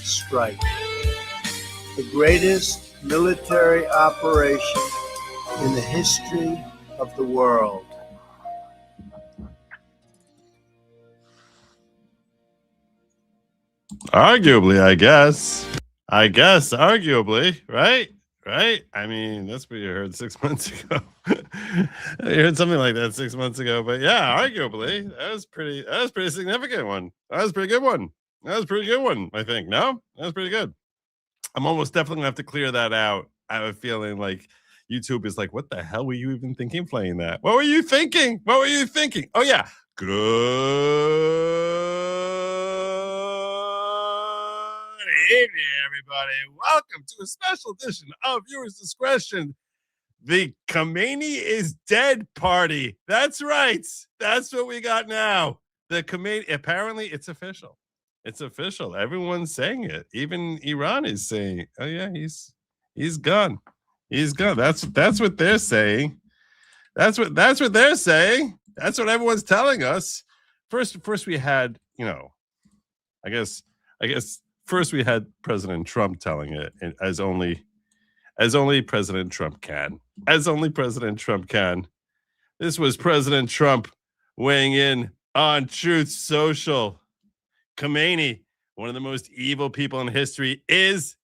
strike, the greatest military operation in the history of the world. Arguably, I guess, arguably, right? Right? I mean, that's what you heard 6 months ago. You heard something like that 6 months ago, but yeah, arguably, that was pretty significant one. That was a pretty good one. I think. No? That was pretty good. I'm almost definitely gonna have to clear that out. I have a feeling like YouTube is like, what the hell were you even thinking playing that? What were you thinking? Oh yeah. Good evening, everybody. Welcome to a special edition of Viewers Discretion. The Khamenei is dead party. That's right. That's what we got now. The Khamenei, apparently it's official. It's official. Everyone's saying it. Even Iran is saying, "Oh yeah, he's gone. He's gone." That's what they're saying. That's what they're saying. That's what everyone's telling us. First we had, I guess first we had President Trump telling it as only President Trump can. As only President Trump can. This was President Trump weighing in on Truth Social. Khamenei, one of the most evil people in history, is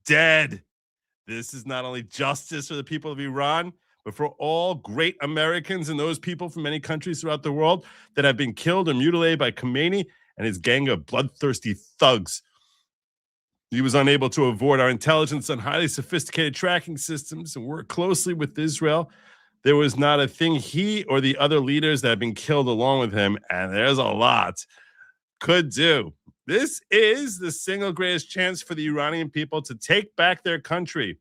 dead. This is not only justice for the people of Iran, but for all great Americans and those people from many countries throughout the world that have been killed or mutilated by Khamenei and his gang of bloodthirsty thugs. He was unable to avoid our intelligence and highly sophisticated tracking systems and work closely with Israel. There was not a thing he or the other leaders that have been killed along with him, and there's a lot, could do. This is the single greatest chance for the Iranian people to take back their country.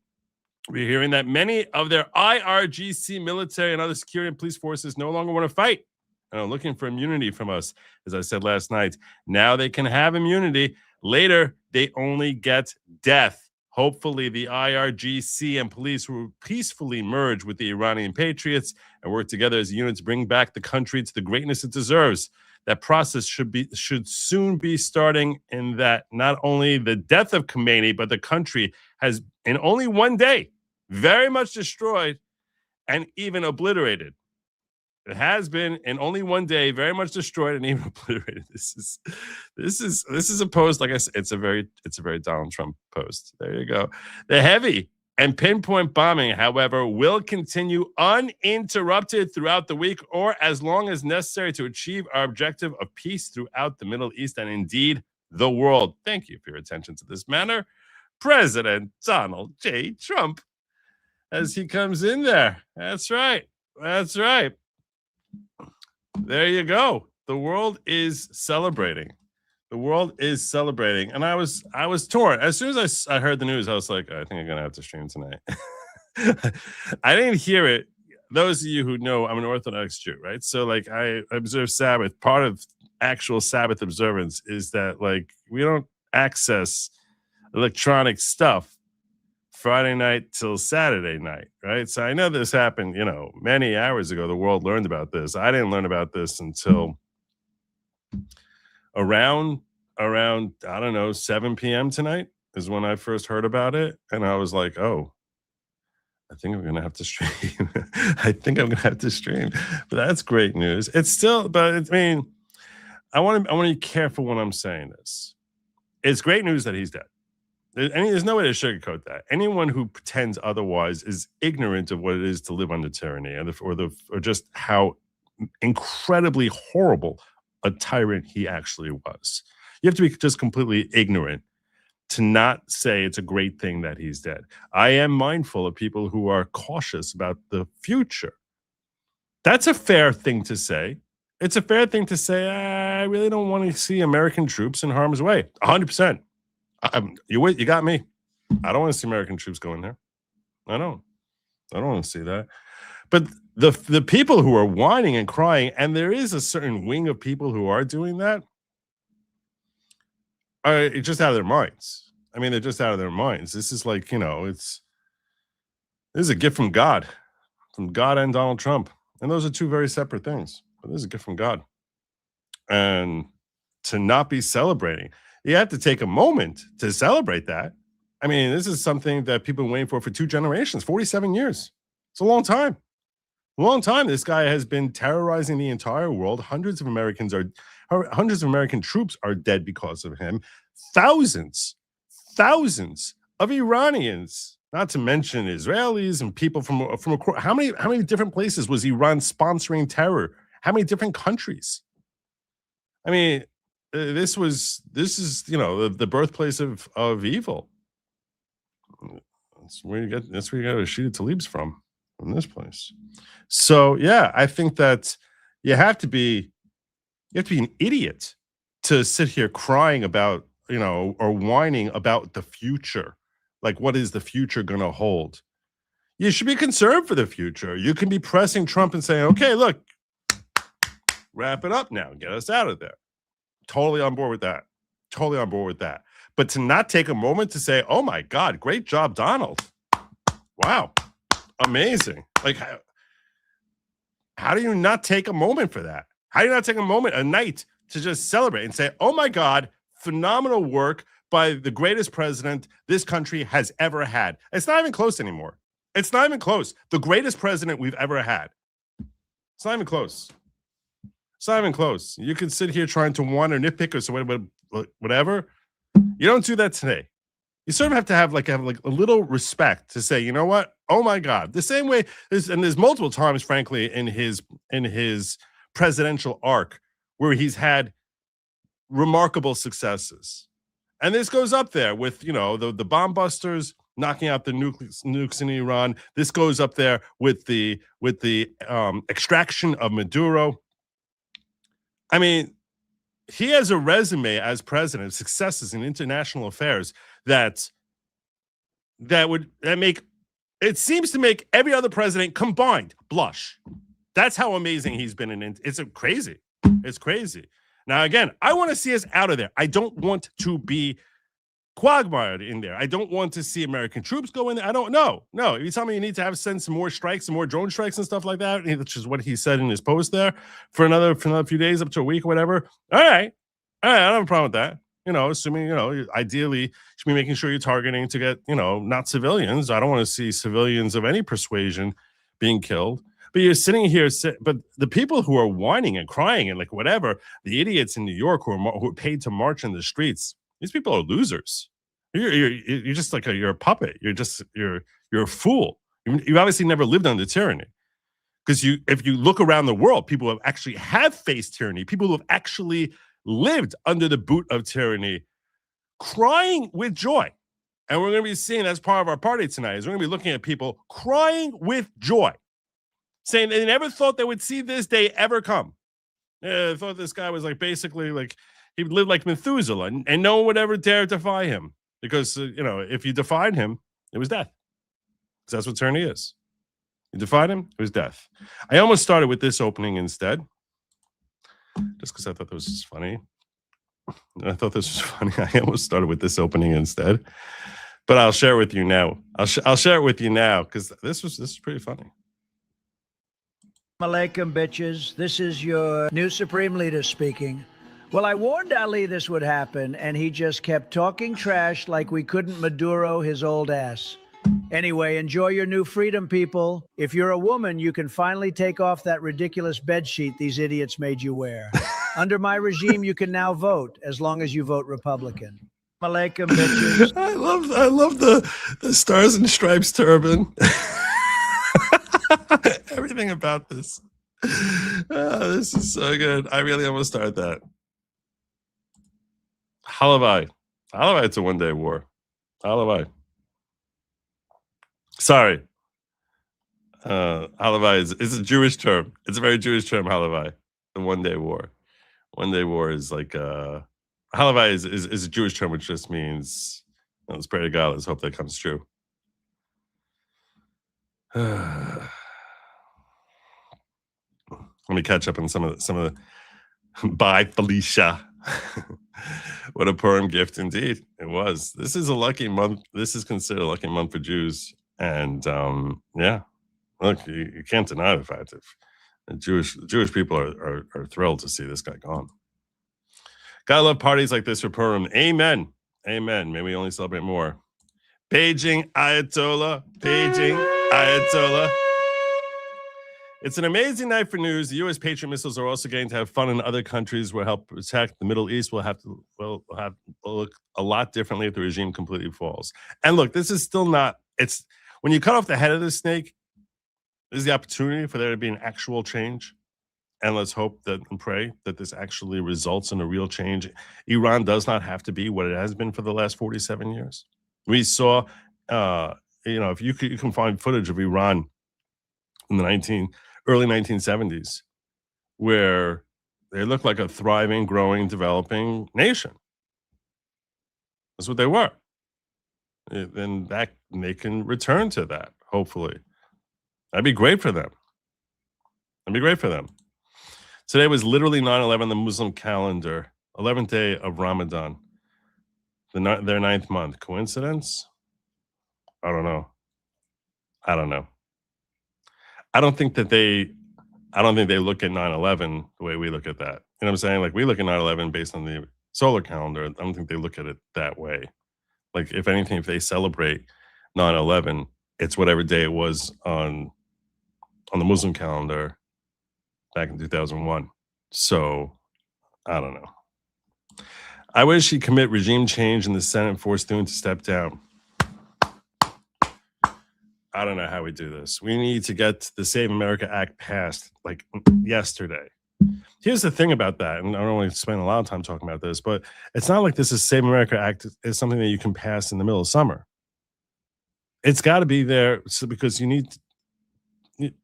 We're hearing that many of their IRGC military and other security and police forces no longer want to fight and are looking for immunity from us. As I said last night, now they can have immunity. Later, they only get death. Hopefully, the IRGC and police will peacefully merge with the Iranian patriots and work together as a unit to bring back the country to the greatness it deserves. That process should soon be starting, in that not only the death of Khamenei, but the country has, in only one day, very much destroyed and even obliterated. It has been in only one day very much destroyed and even obliterated. This is a post, like I said, it's a very Donald Trump post. There you go. The heavy and pinpoint bombing, however, will continue uninterrupted throughout the week, or as long as necessary, to achieve our objective of peace throughout the Middle East and indeed the world. Thank you for your attention to this matter, President Donald J. Trump, as he comes in there. That's right. There you go. The world is celebrating. And I was torn. As soon as I heard the news, I was like, I think I'm gonna have to stream tonight. I didn't hear it. Those of you who know, I'm an Orthodox Jew, right? So like, I observe Sabbath. Part of actual Sabbath observance is that like we don't access electronic stuff Friday night till Saturday night, right? So I know this happened, many hours ago. The world learned about this. I didn't learn about this until around I don't know, 7 p.m. tonight is when I first heard about it, and I was like, oh, I think I'm gonna have to stream. But that's great news. It's still, but I mean, I want to be careful when I'm saying this. It's great news that he's dead. There's no way to sugarcoat that. Anyone who pretends otherwise is ignorant of what it is to live under tyranny, or just how incredibly horrible a tyrant he actually was. You have to be just completely ignorant to not say it's a great thing that he's dead. I am mindful of people who are cautious about the future. That's a fair thing to say. It's a fair thing to say, I really don't want to see American troops in harm's way. 100%. You got me. I don't want to see American troops go in there. I don't want to see that. But the people who are whining and crying, and there is a certain wing of people who are doing that, are just out of their minds. I mean, they're just out of their minds. This is like, this is a gift from God and Donald Trump. And those are two very separate things. But this is a gift from God. And to not be celebrating. you have to take a moment to celebrate that. I mean, this is something that people have been waiting for 2 generations, 47 years. It's a long time. A long time. This guy has been terrorizing the entire world. Hundreds of American troops are dead because of him. Thousands of Iranians, not to mention Israelis and people from across. How many different places was Iran sponsoring terror? How many different countries? I mean, this is the birthplace of evil. That's where you get Rashida Tlaib's from this place. So yeah, I think that you have to be an idiot to sit here crying about, or whining about the future. Like, what is the future going to hold? You should be concerned for the future. You can be pressing Trump and saying, okay, look, wrap it up now, get us out of there. Totally on board with that. Totally on board with that. But to not take a moment to say, oh my God, great job, Donald. Wow. Amazing. Like, how do you not take a moment for that? How do you not take a moment, a night, to just celebrate and say, oh my God, phenomenal work by the greatest president this country has ever had? It's not even close anymore. It's not even close. The greatest president we've ever had. It's not even close. It's not even close. You can sit here trying to whine or nitpick or whatever. You don't do that today. You sort of have to have a little respect to say, you know what? Oh my God. The same way, there's multiple times, frankly, in his presidential arc where he's had remarkable successes. And this goes up there with, the bomb busters knocking out the nukes in Iran. This goes up there with the extraction of Maduro. I mean, he has a resume as president of successes in international affairs that make, it seems to make every other president combined blush. That's how amazing he's been in. It's crazy. It's crazy. Now, again, I want to see us out of there. I don't want to be quagmired in there. I don't want to see American troops go in there. I don't know. No, if you tell me you need to send some more strikes, some more drone strikes and stuff like that, which is what he said in his post there, for another few days, up to a week or whatever. All right. I don't have a problem with that. Assuming, ideally, you should be making sure you're targeting to get, not civilians. I don't want to see civilians of any persuasion being killed. But you're sitting here, but the people who are whining and crying and like whatever, the idiots in New York who are paid to march in the streets, these people are losers. You're just like you're a puppet. You're a fool. You obviously never lived under tyranny, because if you look around the world, people who have faced tyranny, people who have actually lived under the boot of tyranny, crying with joy. And we're going to be seeing, that's part of our party tonight, is we're going to be looking at people crying with joy, saying they never thought they would see this day ever come. I thought this guy was basically he lived like Methuselah, and no one would ever dare defy him, because if you defied him, it was death. Because that's what tyranny is. You defied him, it was death. I almost started with this opening instead, just because I thought this was funny. I almost started with this opening instead, but I'll share it with you now. I'll share it with you now, because this is pretty funny. Alaikum, bitches. This is your new Supreme Leader speaking. Well, I warned Ali this would happen, and he just kept talking trash like we couldn't Maduro his old ass. Anyway, enjoy your new freedom, people. If you're a woman, you can finally take off that ridiculous bedsheet these idiots made you wear. Under my regime, you can now vote, as long as you vote Republican. Alaikum, bitches. I love the Stars and Stripes turban. Everything about this. This is so good. I really almost started that. Halavai. It's a one-day war. Halavai. Sorry. Halavai is a Jewish term. It's a very Jewish term, Halavai. The one-day war. One-day war is Halavai is a Jewish term, which just means, let's pray to God. Let's hope that comes true. Let me catch up on some of the. Bye, Felicia. What a Purim gift indeed it was. This is a lucky month. This is considered a lucky month for Jews, and yeah, look, you can't deny the fact that Jewish people are thrilled to see this guy gone. Gotta love parties like this for Purim. Amen. Amen. May we only celebrate more. Beijing Ayatollah. Beijing Ayatollah. It's an amazing night for news. The U.S. Patriot missiles are also getting to have fun in other countries where help protect the Middle East will have to look a lot differently if the regime completely falls. And look, this is still not. It's when you cut off the head of the snake, there's the opportunity for there to be an actual change. And let's hope that and pray that this actually results in a real change. Iran does not have to be what it has been for the last 47 years. We saw, if you can find footage of Iran in the early 1970s, where they looked like a thriving, growing, developing nation. That's what they were. Then they can return to that, hopefully. That'd be great for them. That'd be great for them. Today was literally 9/11, the Muslim calendar, 11th day of Ramadan, their 9th month. Coincidence? I don't know. I don't think they look at 9/11 the way we look at that. You know what I'm saying? Like, we look at 9/11 based on the solar calendar. I don't think they look at it that way. Like, if anything, if they celebrate 9/11, it's whatever day it was on the Muslim calendar back in 2001. So, I don't know. I wish he'd commit regime change in the Senate and force Thune to step down. I don't know how we do this. We need to get the Save America Act passed like yesterday. Here's the thing about that, and I don't want to spend a lot of time talking about this, but it's not like this is Save America Act is something that you can pass in the middle of summer. It's got to be there because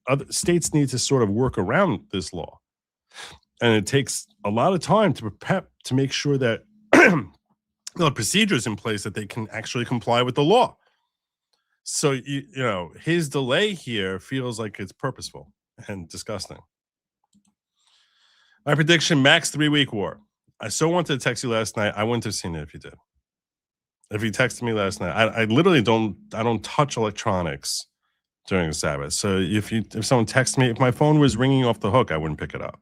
other states need to sort of work around this law. And it takes a lot of time to prepare to make sure that there are procedures in place that they can actually comply with the law. So, his delay here feels like it's purposeful and disgusting. My prediction, max 3-week war. I so wanted to text you last night. I wouldn't have seen it if you did. If you texted me last night, I literally don't touch electronics during the Sabbath. So if someone texts me, if my phone was ringing off the hook, I wouldn't pick it up,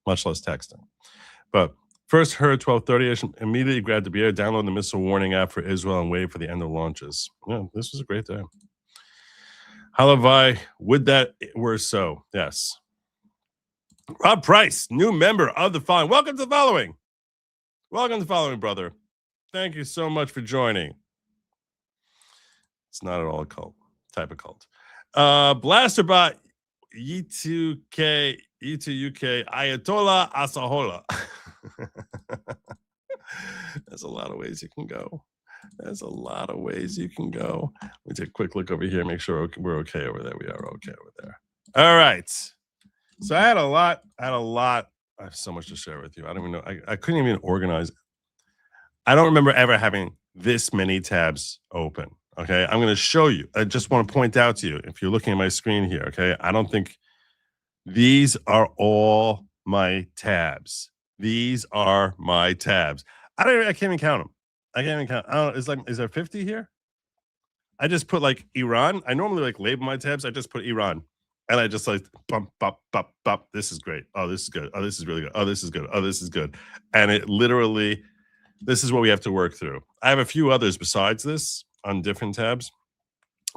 much less texting. But first heard 12:30, I should immediately grab the beer, download the missile warning app for Israel, and wait for the end of launches. Yeah, this was a great day. Halavai, would that were so? Yes. Rob Price, new member of the following. Welcome to the following. Welcome to the following, brother. Thank you so much for joining. It's not at all a cult, type of cult. Blasterbot, E2UK, Ayatollah Asahola. There's a lot of ways you can go. Let me take a quick look over here, make sure we're okay over there. We are okay over there. All right. So I had a lot. I have so much to share with you. I don't even know. I couldn't even organize. I don't remember ever having this many tabs open. Okay. I'm going to show you. I just want to point out to you, if you're looking at my screen here, okay, I don't think these are all my tabs. These are my tabs. I can't even count them. I can't even count. Is there 50 here? I just put like Iran. I normally like label my tabs. I just put Iran. And I just like bump, bump, bump, bump. This is great. Oh, this is good. Oh, this is really good. Oh, this is good. Oh, this is good. And it literally, this is what we have to work through. I have a few others besides this on different tabs.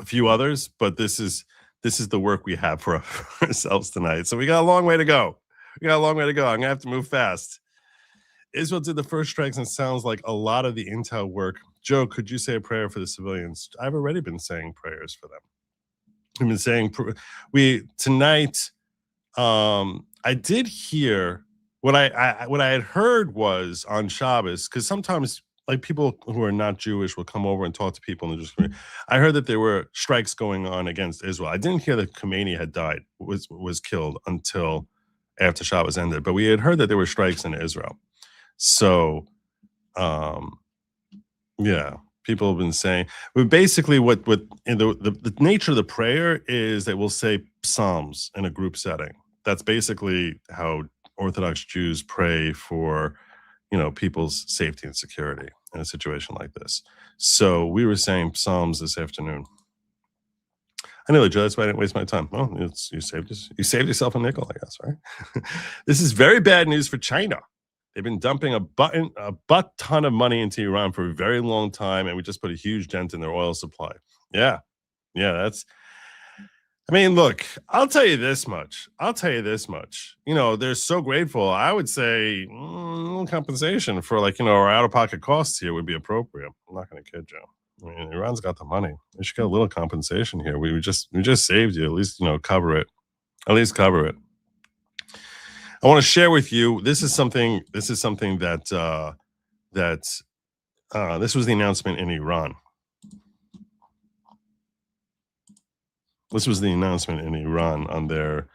A few others, but this is the work we have for ourselves tonight. So we got a long way to go. I'm gonna have to move fast. Israel did the first strikes, and it sounds like a lot of the intel work. Joe, could you say a prayer for the civilians? I've already been saying prayers for them. I've been saying tonight. I did hear what I had heard was on Shabbos, because sometimes like people who are not Jewish will come over and talk to people and just. I heard that there were strikes going on against Israel. I didn't hear that Khamenei had died, was killed until after Shabbos ended, but we had heard that there were strikes in Israel. So, yeah, people have been saying, but basically what in the nature of the prayer is that we'll say psalms in a group setting. That's basically how Orthodox Jews pray for, people's safety and security in a situation like this. So we were saying psalms this afternoon. I know, Joe, that's why I didn't waste my time. Well, you saved yourself a nickel, I guess, right? This is very bad news for China. They've been dumping a butt ton of money into Iran for a very long time, and we just put a huge dent in their oil supply. Yeah, that's. I mean, look, I'll tell you this much. You know, they're so grateful. I would say compensation for, like, you know, our out-of-pocket costs here would be appropriate. I'm not going to kid you. I mean, Iran's got the money. We should get a little compensation here. We just saved you. At least, you know, cover it. At least cover it. I want to share with you. This is something that this was the announcement in Iran. This was the announcement in Iran on the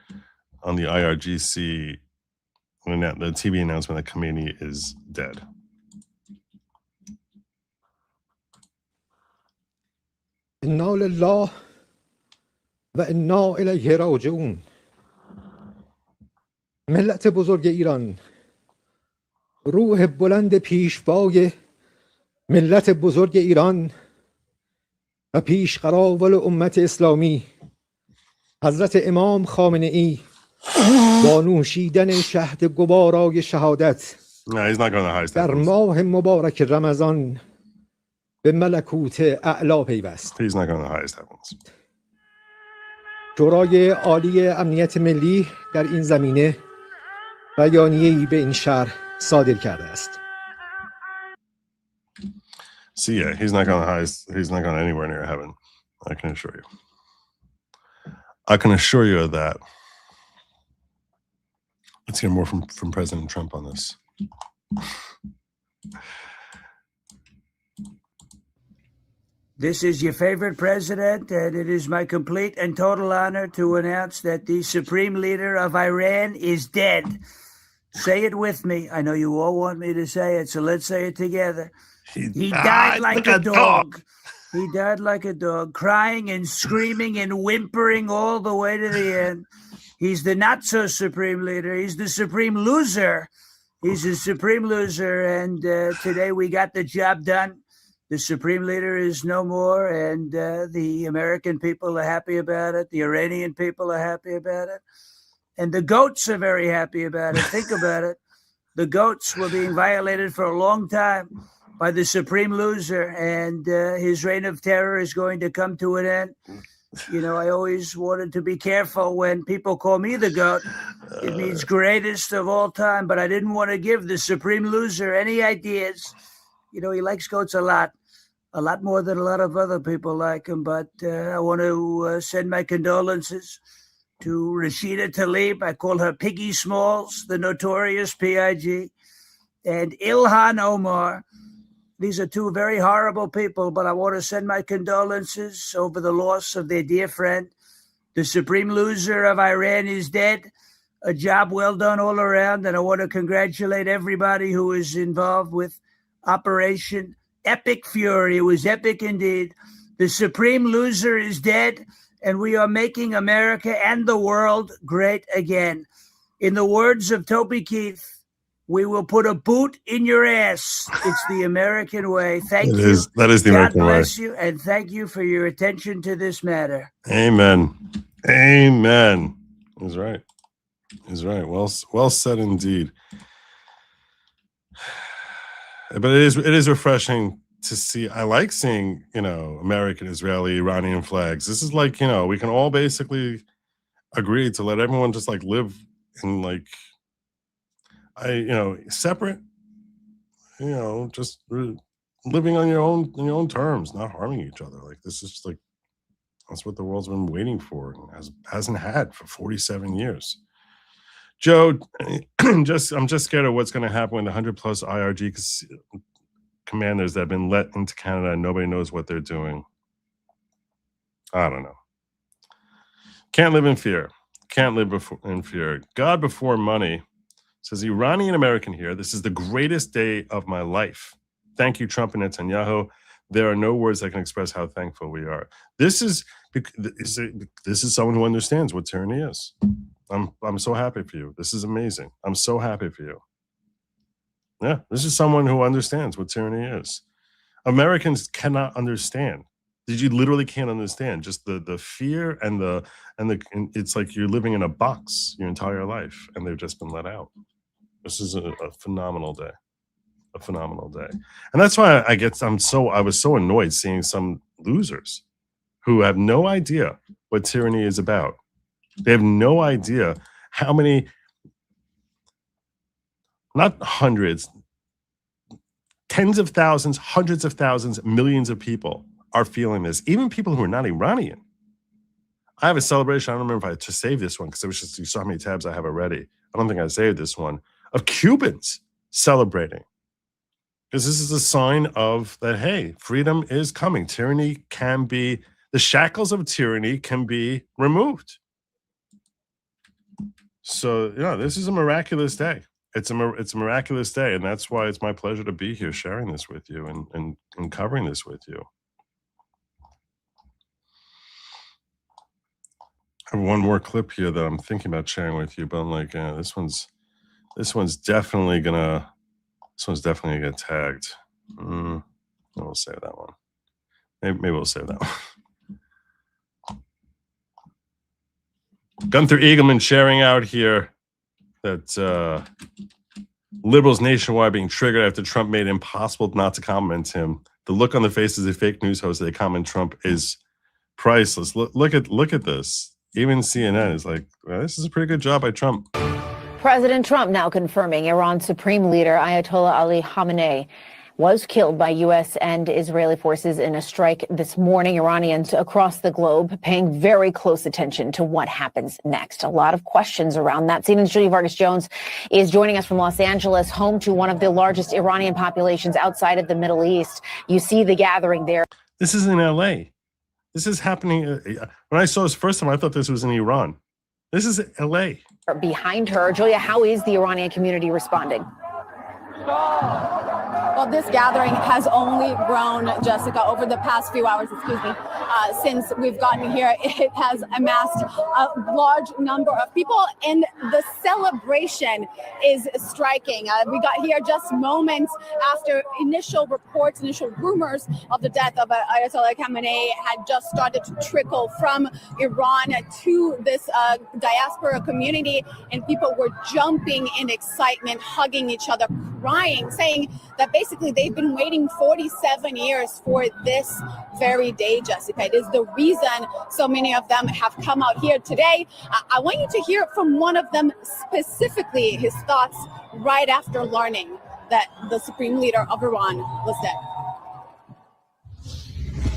IRGC, the TV announcement that Khamenei is dead. انا لله و انا الیه راجعون. ملت بزرگ ایران، روح بلند پیشوای ملت بزرگ ایران و پیشقراول امت اسلامی حضرت امام خامنه ای با نوشیدن شهد گوارای شهادت در ماه مبارک رمضان به ملکوت اعلا پیوست. شورای عالی امنیت ملی در این زمینه بیانیه‌ای به این شهر صادر کرده است. See, yeah, he's not going anywhere near heaven. I can assure you. I can assure you of that. Let's hear more from President Trump on this. This is your favorite president, and it is my complete and total honor to announce that the supreme leader of Iran is dead. Say it with me. I know you all want me to say it, so let's say it together. He died like a dog. He died like a dog, crying and screaming and whimpering all the way to the end. He's the not-so-supreme leader. He's the supreme loser. He's a supreme loser, and today we got the job done. The supreme leader is no more, and the American people are happy about it. The Iranian people are happy about it. And the goats are very happy about it. Think about it. The goats were being violated for a long time by the supreme loser, and his reign of terror is going to come to an end. You know, I always wanted to be careful when people call me the goat. It means greatest of all time, but I didn't want to give the supreme loser any ideas. You know, he likes goats a lot more than a lot of other people like him. But I want to send my condolences to Rashida Tlaib. I call her Piggy Smalls, the notorious PIG, and Ilhan Omar. These are two very horrible people, but I want to send my condolences over the loss of their dear friend. The supreme loser of Iran is dead. A job well done all around, and I want to congratulate everybody who was involved with Operation Epic Fury. It was epic indeed. The supreme loser is dead, and we are making America and the world great again. In the words of Toby Keith, we will put a boot in your ass. It's the American way. Thank you. That is the American way. God bless you, and thank you for your attention to this matter. Amen. Amen. He's right. He's right. Well said indeed. But it is refreshing to see. I like seeing, you know, American, Israeli, Iranian flags. This is like, you know, we can all basically agree to let everyone just like live in like, separate, you know, just living on your own terms, not harming each other. Like, this is like, that's what the world's been waiting for and hasn't had for 47 years. Joe, I'm just scared of what's going to happen when the 100+ IRG commanders that have been let into Canada and nobody knows what they're doing. I don't know. Can't live in fear. Can't live in fear. God before money. Says Iranian American here. This is the greatest day of my life. Thank you, Trump and Netanyahu. There are no words that can express how thankful we are. This is someone who understands what tyranny is. I'm so happy for you. This is amazing. I'm so happy for you. Yeah, this is someone who understands what tyranny is. Americans cannot understand. You literally can't understand just the fear and it's like you're living in a box your entire life, and they've just been let out. This is a phenomenal day. A phenomenal day. And that's why I was so annoyed seeing some losers who have no idea what tyranny is about. They have no idea how many, not hundreds, tens of thousands, hundreds of thousands, millions of people are feeling this. Even people who are not Iranian. I have a celebration. I don't remember if I had to save this one because it was just, you saw how many tabs I have already. I don't think I saved this one, of Cubans celebrating. Because this is a sign of that, hey, freedom is coming. Tyranny can be, the shackles of tyranny can be removed. So, this is a miraculous day. It's a miraculous day, and that's why it's my pleasure to be here sharing this with you and covering this with you. I have one more clip here that I'm thinking about sharing with you, but I'm like, this one's definitely gonna get tagged. We'll save that one. Maybe we'll save that one. Gunther Eagleman sharing out here that liberals nationwide being triggered after Trump made it impossible not to comment him. The look on the faces of fake news hosts that comment Trump is priceless. Look at this. Even CNN is like, well, this is a pretty good job by Trump. President Trump now confirming Iran's supreme leader, Ayatollah Ali Khamenei, was killed by U.S. and Israeli forces in a strike this morning. Iranians across the globe paying very close attention to what happens next. A lot of questions around that. CNN's Julia Vargas Jones is joining us from Los Angeles, home to one of the largest Iranian populations outside of the Middle East. You see the gathering there. This is in L.A. This is happening. When I saw this first time, I thought this was in Iran. This is L.A. Behind her. Julia, how is the Iranian community responding? Well, this gathering has only grown, Jessica, over the past few hours, since we've gotten here. It has amassed a large number of people, and the celebration is striking. We got here just moments after initial reports, initial rumors of the death of Ayatollah Khamenei had just started to trickle from Iran to this diaspora community, and people were jumping in excitement, hugging each other, crying, saying that basically they've been waiting 47 years for this very day, Jessica. It is the reason so many of them have come out here today. I want you to hear from one of them specifically, his thoughts right after learning that the supreme leader of Iran was dead.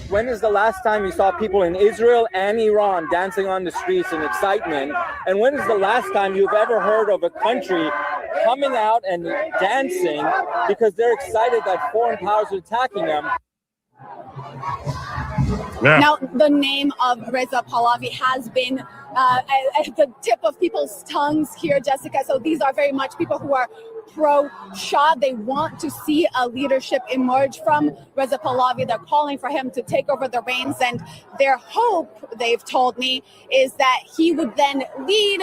When is the last time you saw people in Israel and Iran dancing on the streets in excitement? And when is the last time you've ever heard of a country coming out and dancing because they're excited that foreign powers are attacking them? Yeah. Now, the name of Reza Pahlavi has been at the tip of people's tongues here, Jessica. So these are very much people who are pro-Shah. They want to see a leadership emerge from Reza Pahlavi. They're calling for him to take over the reins. And their hope, they've told me, is that he would then lead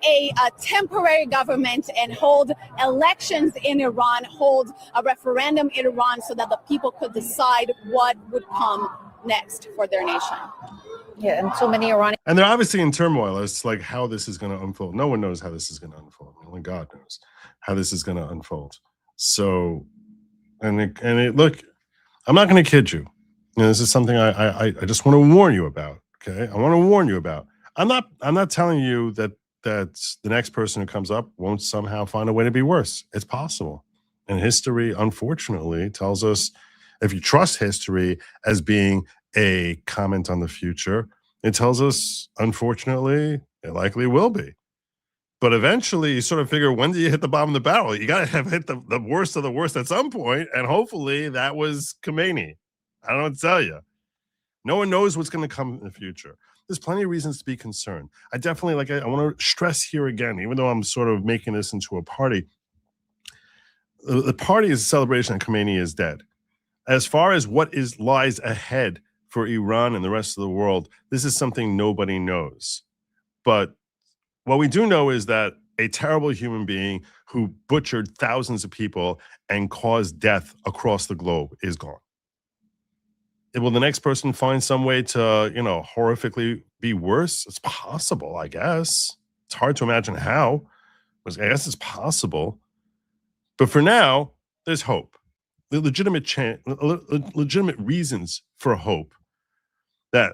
a temporary government and hold elections in Iran, hold a referendum in Iran so that the people could decide what would come next for their nation. Yeah, and so many Iranians. And they're obviously in turmoil as to like how this is going to unfold. No one knows how this is going to unfold. Only God knows how this is going to unfold. So, look, I'm not going to kid you. This is something I just want to warn you about. Okay, I want to warn you about. I'm not telling you that the next person who comes up won't somehow find a way to be worse. It's possible. And history, unfortunately, tells us, if you trust history as being a comment on the future, it tells us, unfortunately, it likely will be. But eventually, you sort of figure, when do you hit the bottom of the barrel? You got to have hit the worst of the worst at some point, and hopefully that was Khamenei. I don't know what to tell you. No one knows what's going to come in the future. There's plenty of reasons to be concerned. I definitely, I want to stress here again, even though I'm sort of making this into a party, the party is a celebration that Khamenei is dead. As far as what lies ahead for Iran and the rest of the world, this is something nobody knows. But what we do know is that a terrible human being who butchered thousands of people and caused death across the globe is gone. Will the next person find some way to, horrifically be worse? It's possible, I guess. It's hard to imagine how. I guess it's possible. But for now, there's hope. The legitimate reasons for hope that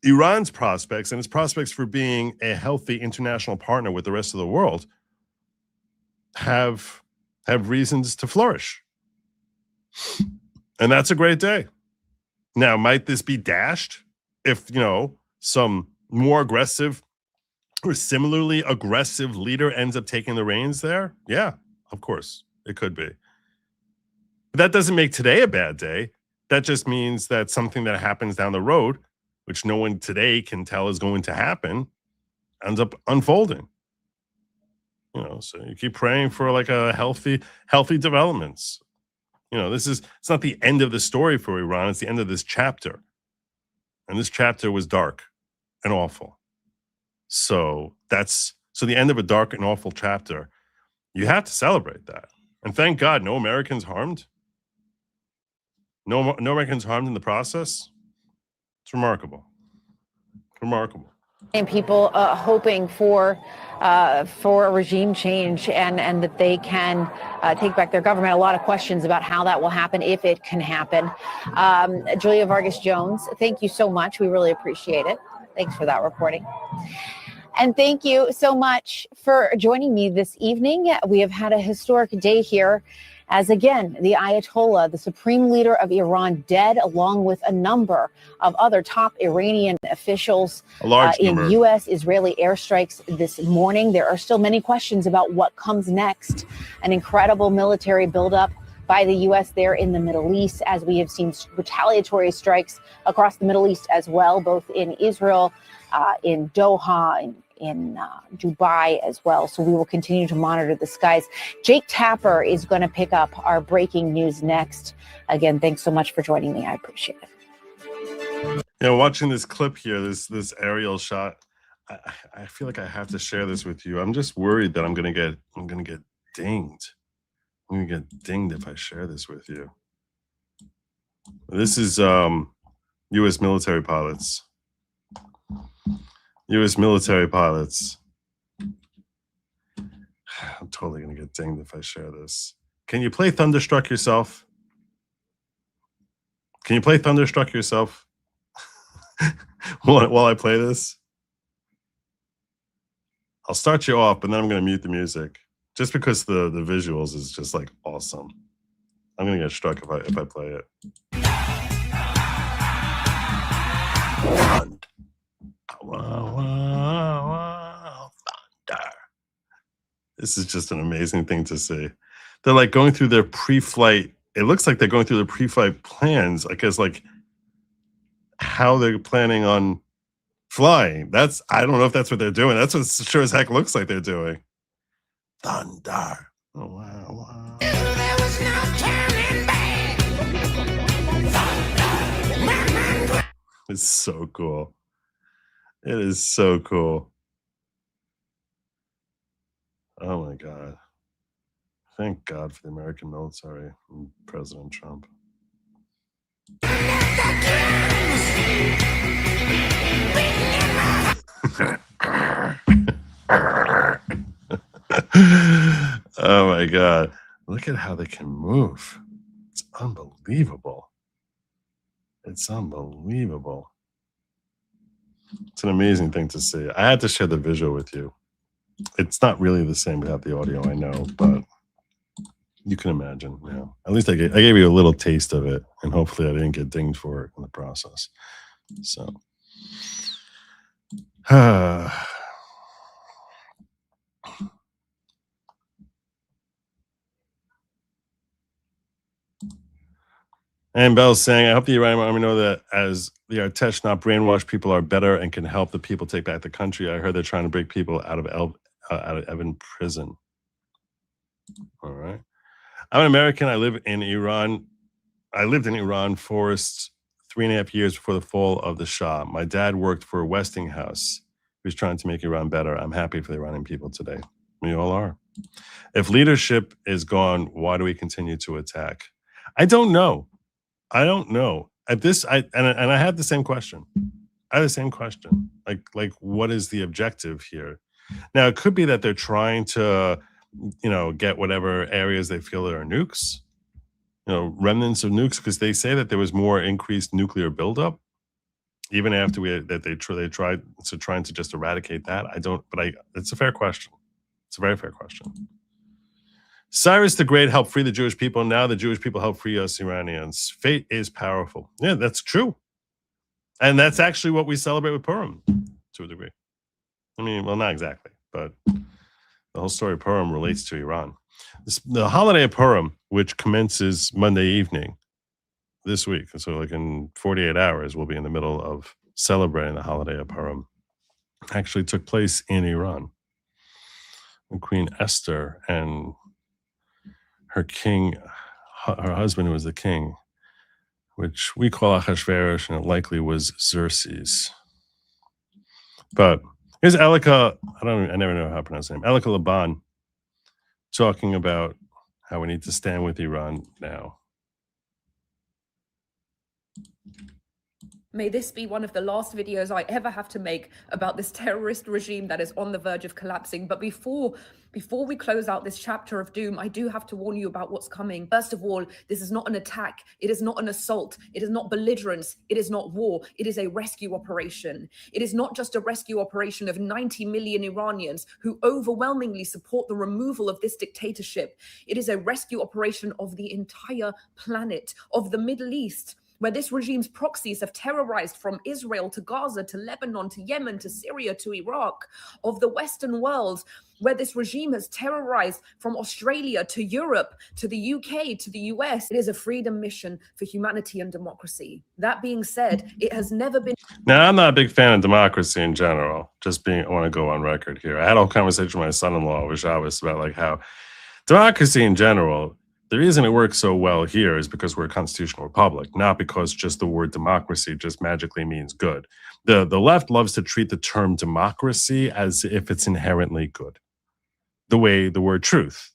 Iran's prospects and its prospects for being a healthy international partner with the rest of the world have reasons to flourish. And that's a great day. Now, might this be dashed if, some more aggressive or similarly aggressive leader ends up taking the reins there? Yeah, of course, it could be. But that doesn't make today a bad day. That just means that something that happens down the road, which no one today can tell is going to happen, ends up unfolding. So you keep praying for like a healthy developments. It's not the end of the story for Iran. It's the end of this chapter. And this chapter was dark and awful. So the end of a dark and awful chapter, you have to celebrate that. And thank God, no Americans harmed. No Americans harmed in the process. It's remarkable. Remarkable. And people hoping for a regime change and that they can take back their government. A lot of questions about how that will happen, if it can happen. Julia Vargas Jones, thank you so much. We really appreciate it. Thanks for that reporting. And thank you so much for joining me this evening. We have had a historic day here as, again, the Ayatollah, the supreme leader of Iran, dead, along with a number of other top Iranian officials in U.S.-Israeli airstrikes this morning. There are still many questions about what comes next. An incredible military buildup by the U.S. there in the Middle East, as we have seen retaliatory strikes across the Middle East as well, both in Israel, in Doha, in Dubai as well. So we will continue to monitor the skies. Jake Tapper is going to pick up our breaking news next. Again, thanks so much for joining me. I appreciate it. Watching this clip here, this aerial shot, I feel like I have to share this with you. I'm just worried that I'm gonna get dinged. I'm gonna get dinged if I share this with you. This is U.S. military pilots. U.S. military pilots. I'm totally going to get dinged if I share this. Can you play Thunderstruck yourself? Can you play Thunderstruck yourself while I play this? I'll start you off, but then I'm going to mute the music. Just because the visuals is just like awesome. I'm going to get struck if I play it. Thunder. This is just an amazing thing to see. They're like going through their pre-flight. It looks like they're going through their pre-flight plans, I guess, like how they're planning on flying. I don't know if that's what they're doing. That's what sure as heck looks like they're doing. Thunder. Oh, wow. There was no turning back. Thunder. It's so cool. It is so cool. Oh my God. Thank God for the American military and President Trump. Oh my God. Look at how they can move. It's unbelievable. It's unbelievable. It's an amazing thing to see. I had to share the visual with you. It's not really the same without the audio, I know, but you can imagine. At least I gave you a little taste of it, and hopefully I didn't get dinged for it in the process. So, and Bell's saying, I hope the Iranian army know that as the Artesh not brainwashed people are better and can help the people take back the country. I heard they're trying to break people out of Evin prison. All right. I'm an American. I live in Iran. I lived in Iran for 3.5 years before the fall of the Shah. My dad worked for Westinghouse. He was trying to make Iran better. I'm happy for the Iranian people today. We all are. If leadership is gone, why do we continue to attack? I don't know. I don't know. At this, I had the same question. I had the same question. Like, what is the objective here? Now, it could be that they're trying to get whatever areas they feel there are nukes, remnants of nukes, because they say that there was more increased nuclear buildup even after they tried to just eradicate that. It's a fair question. It's a very fair question. Cyrus the Great helped free the Jewish people. Now the Jewish people help free us Iranians. Fate is powerful. Yeah, that's true. And that's actually what we celebrate with Purim, to a degree. I mean, well, not exactly, but the whole story of Purim relates to Iran. The holiday of Purim, which commences Monday evening this week, so like in 48 hours, we'll be in the middle of celebrating the holiday of Purim, actually took place in Iran. And Queen Esther and her king, her husband who was the king, which we call Achashverosh, and it likely was Xerxes. But here's Elika, I never know how to pronounce her name, Elika Laban, talking about how we need to stand with Iran now. May this be one of the last videos I ever have to make about this terrorist regime that is on the verge of collapsing. But before we close out this chapter of doom, I do have to warn you about what's coming. First of all, this is not an attack. It is not an assault. It is not belligerence. It is not war. It is a rescue operation. It is not just a rescue operation of 90 million Iranians who overwhelmingly support the removal of this dictatorship. It is a rescue operation of the entire planet, of the Middle East, where this regime's proxies have terrorized from Israel to Gaza to Lebanon to Yemen to Syria to Iraq, of the Western world, where this regime has terrorized from Australia to Europe to the UK to the US. It is a freedom mission for humanity and democracy. That being said, it has never been... Now, I'm not a big fan of democracy in general. I want to go on record here. I had a whole conversation with my son-in-law with Shabbos about like how democracy in general, the reason it works so well here is because we're a constitutional republic, not because just the word democracy just magically means good. The left loves to treat the term democracy as if it's inherently good. The way the word truth,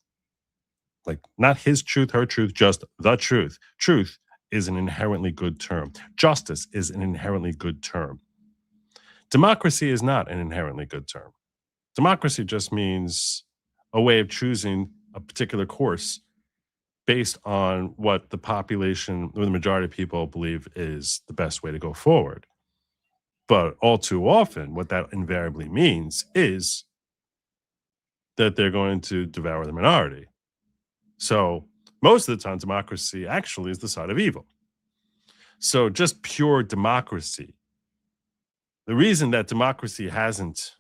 like not his truth, her truth, just the truth. Truth is an inherently good term. Justice is an inherently good term. Democracy is not an inherently good term. Democracy just means a way of choosing a particular course based on what the population, or the majority of people believe is the best way to go forward. But all too often, what that invariably means is that they're going to devour the minority. So most of the time, democracy actually is the side of evil. So just pure democracy. The reason that democracy hasn't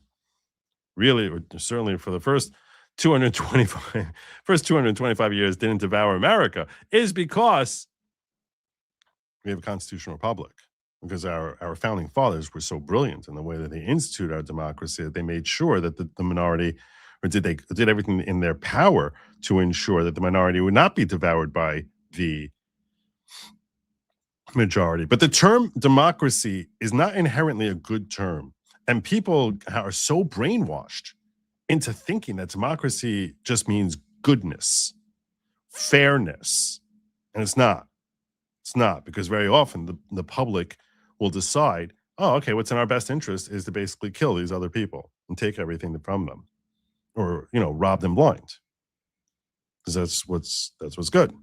really, or certainly for the first 225 years didn't devour America is because we have a constitutional republic, because our founding fathers were so brilliant in the way that they instituted our democracy that they made sure that the minority, or did everything in their power to ensure that the minority would not be devoured by the majority. But the term democracy is not inherently a good term, and people are so brainwashed into thinking that democracy just means goodness, fairness. And it's not. It's not, because very often the public will decide, oh, okay, what's in our best interest is to basically kill these other people and take everything from them, or, rob them blind. Because that's what's good.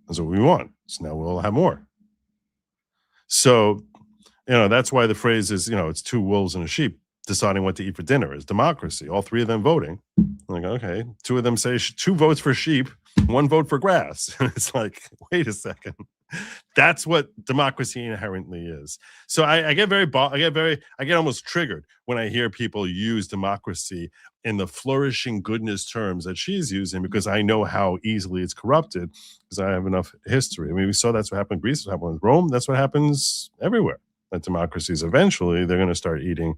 That's what we want. So now we'll have more. So, that's why the phrase is, it's two wolves and a sheep deciding what to eat for dinner is democracy. All three of them voting. Like, okay, two of them say 2 votes for sheep, 1 vote for grass. It's like, wait a second. That's what democracy inherently is. So I get almost triggered when I hear people use democracy in the flourishing goodness terms that she's using, because I know how easily it's corrupted, because I have enough history. I mean, we saw that's what happened in Greece, what happened in Rome. That's what happens everywhere. That democracies eventually they're going to start eating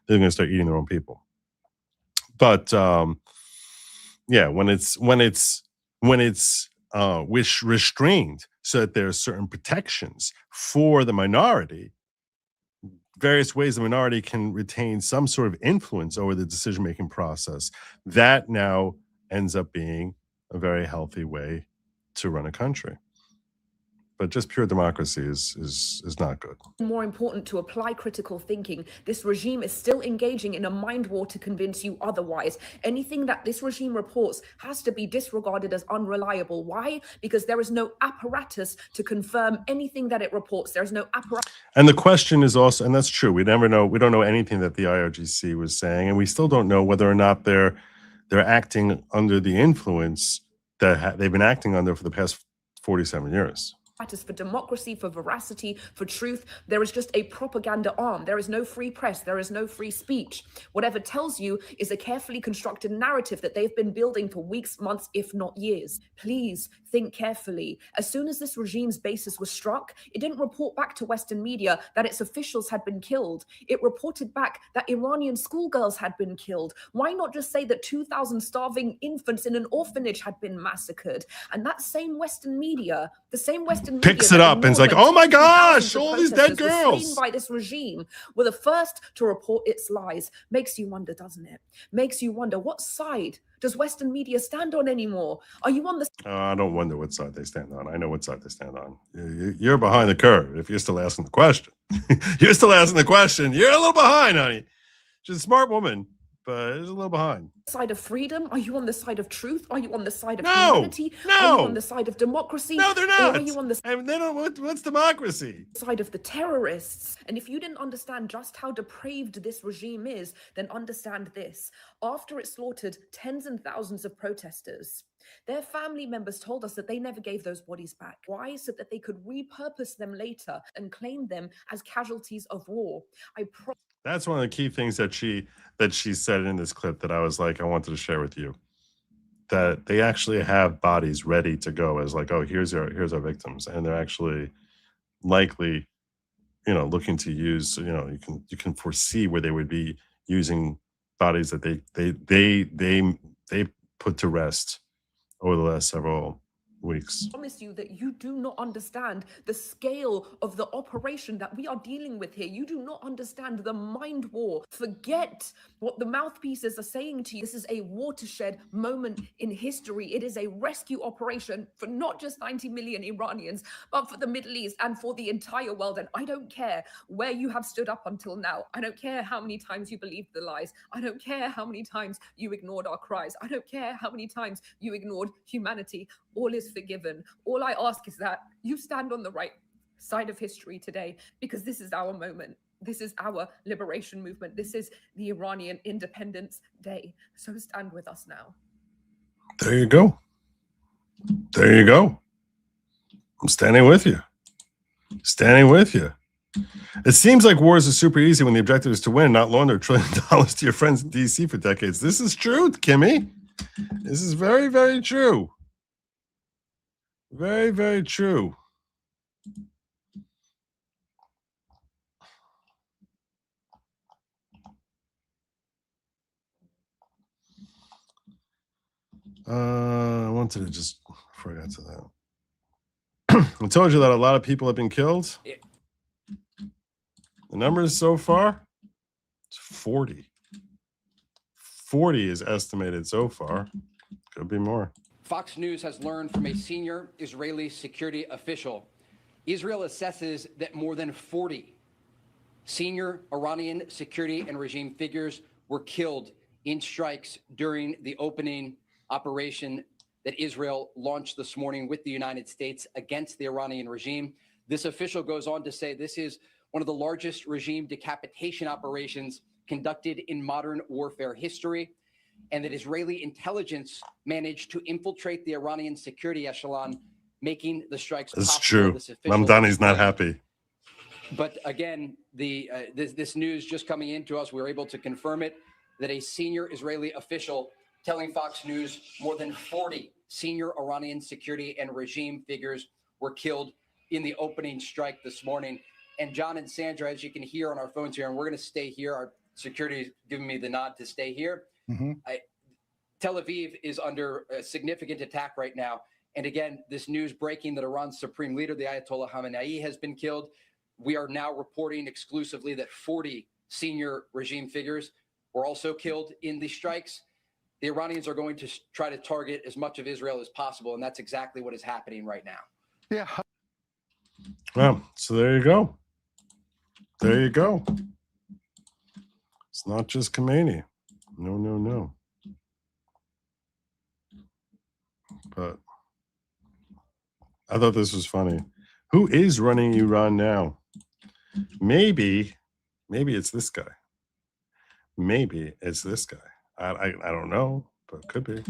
their own people. But when it's restrained so that there are certain protections for the minority, various ways the minority can retain some sort of influence over the decision-making process, that now ends up being a very healthy way to run a country. But just pure democracy is not good. More important to apply critical thinking. This regime is still engaging in a mind war to convince you otherwise. Anything that this regime reports has to be disregarded as unreliable. Why? Because there is no apparatus to confirm anything that it reports. There's no apparatus. And the question is also, and that's true, we never know, we don't know anything that the IRGC was saying, and we still don't know whether or not they're acting under the influence that they've been acting under for the past 47 years. For democracy, for veracity, for truth. There is just a propaganda arm. There is no free press. There is no free speech. Whatever tells you is a carefully constructed narrative that they've been building for weeks, months, if not years. Please think carefully. As soon as this regime's basis was struck, it didn't report back to Western media that its officials had been killed. It reported back that Iranian schoolgirls had been killed. Why not just say that 2,000 starving infants in an orphanage had been massacred? And that same Western media, the same Western picks it up and it's like, oh my gosh, all these dead girls slain by this regime were the first to report its lies. Makes you wonder, doesn't it? Makes you wonder, what side does Western media stand on anymore? Are you on the... I don't wonder what side they stand on. I know what side they stand on. You're behind the curve if you're still asking the question. You're still asking the question. You're a little behind, honey. She's a smart woman, but it's a little behind. Side of freedom? Are you on the side of truth? Are you on the side of humanity? No. Are you on the side of democracy? No, they're not. Or are you on the what's democracy? Side of the terrorists? And if you didn't understand just how depraved this regime is, then understand this. After it slaughtered tens and thousands of protesters, their family members told us that they never gave those bodies back. Why? So that they could repurpose them later and claim them as casualties of war. That's one of the key things that she said in this clip that I was like, I wanted to share with you. That they actually have bodies ready to go as like, oh, here's our victims, and they're actually likely, looking to use. You can foresee where they would be using bodies that they put to rest over the last several weeks. I promise you that you do not understand the scale of the operation that we are dealing with here. You do not understand the mind war. Forget what the mouthpieces are saying to you. This is a watershed moment in history. It is a rescue operation for not just 90 million Iranians, but for the Middle East and for the entire world. And I don't care where you have stood up until now. I don't care how many times you believed the lies. I don't care how many times you ignored our cries. I don't care how many times you ignored humanity. All is forgiven. All I ask is that you stand on the right side of history today, because this is our moment. This is our liberation movement. This is the Iranian Independence Day. So stand with us now. There you go. There you go. I'm standing with you. Standing with you. It seems like wars are super easy when the objective is to win, not launder $1 trillion to your friends in DC for decades. This is true, Kimmy. This is very, very true. Very, very true. I wanted to just, before I got to that, I told you that a lot of people have been killed. Yeah. The numbers so far, it's 40. 40 is estimated so far. Could be more. Fox News has learned from a senior Israeli security official. Israel assesses that more than 40 senior Iranian security and regime figures were killed in strikes during the opening operation that Israel launched this morning with the United States against the Iranian regime. This official goes on to say this is one of the largest regime decapitation operations conducted in modern warfare history, and that Israeli intelligence managed to infiltrate the Iranian security echelon, making the strikes possible. It's true. Mamdani's not happy. But again, this news just coming into us, we were able to confirm it, that a senior Israeli official telling Fox News more than 40 senior Iranian security and regime figures were killed in the opening strike this morning. And John and Sandra, as you can hear on our phones here, and we're going to stay here. Our security is giving me the nod to stay here. Mm-hmm. Tel Aviv is under a significant attack right now. And again, this news breaking that Iran's supreme leader, the Ayatollah Khamenei, has been killed. We are now reporting exclusively that 40 senior regime figures were also killed in the strikes. The Iranians are going to try to target as much of Israel as possible, and that's exactly what is happening right now. Yeah. Well, so there you go. There you go. It's not just Khamenei. No, no, no. But I thought this was funny. Who is running Iran now? Maybe it's this guy. Maybe it's this guy. I don't know, but it could be.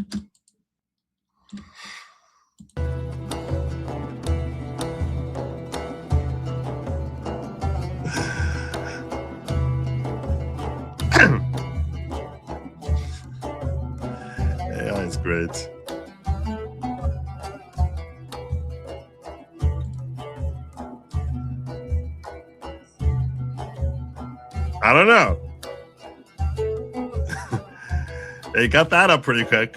AI is great. I don't know. They got that up pretty quick.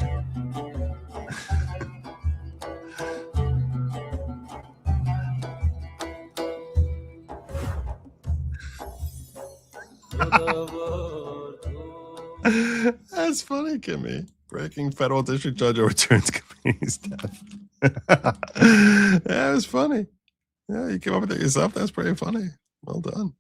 That's funny, Kimmy. Breaking federal district judge overturns Khamenei's death. Yeah, it was funny. Yeah, you came up with it yourself. That's pretty funny. Well done.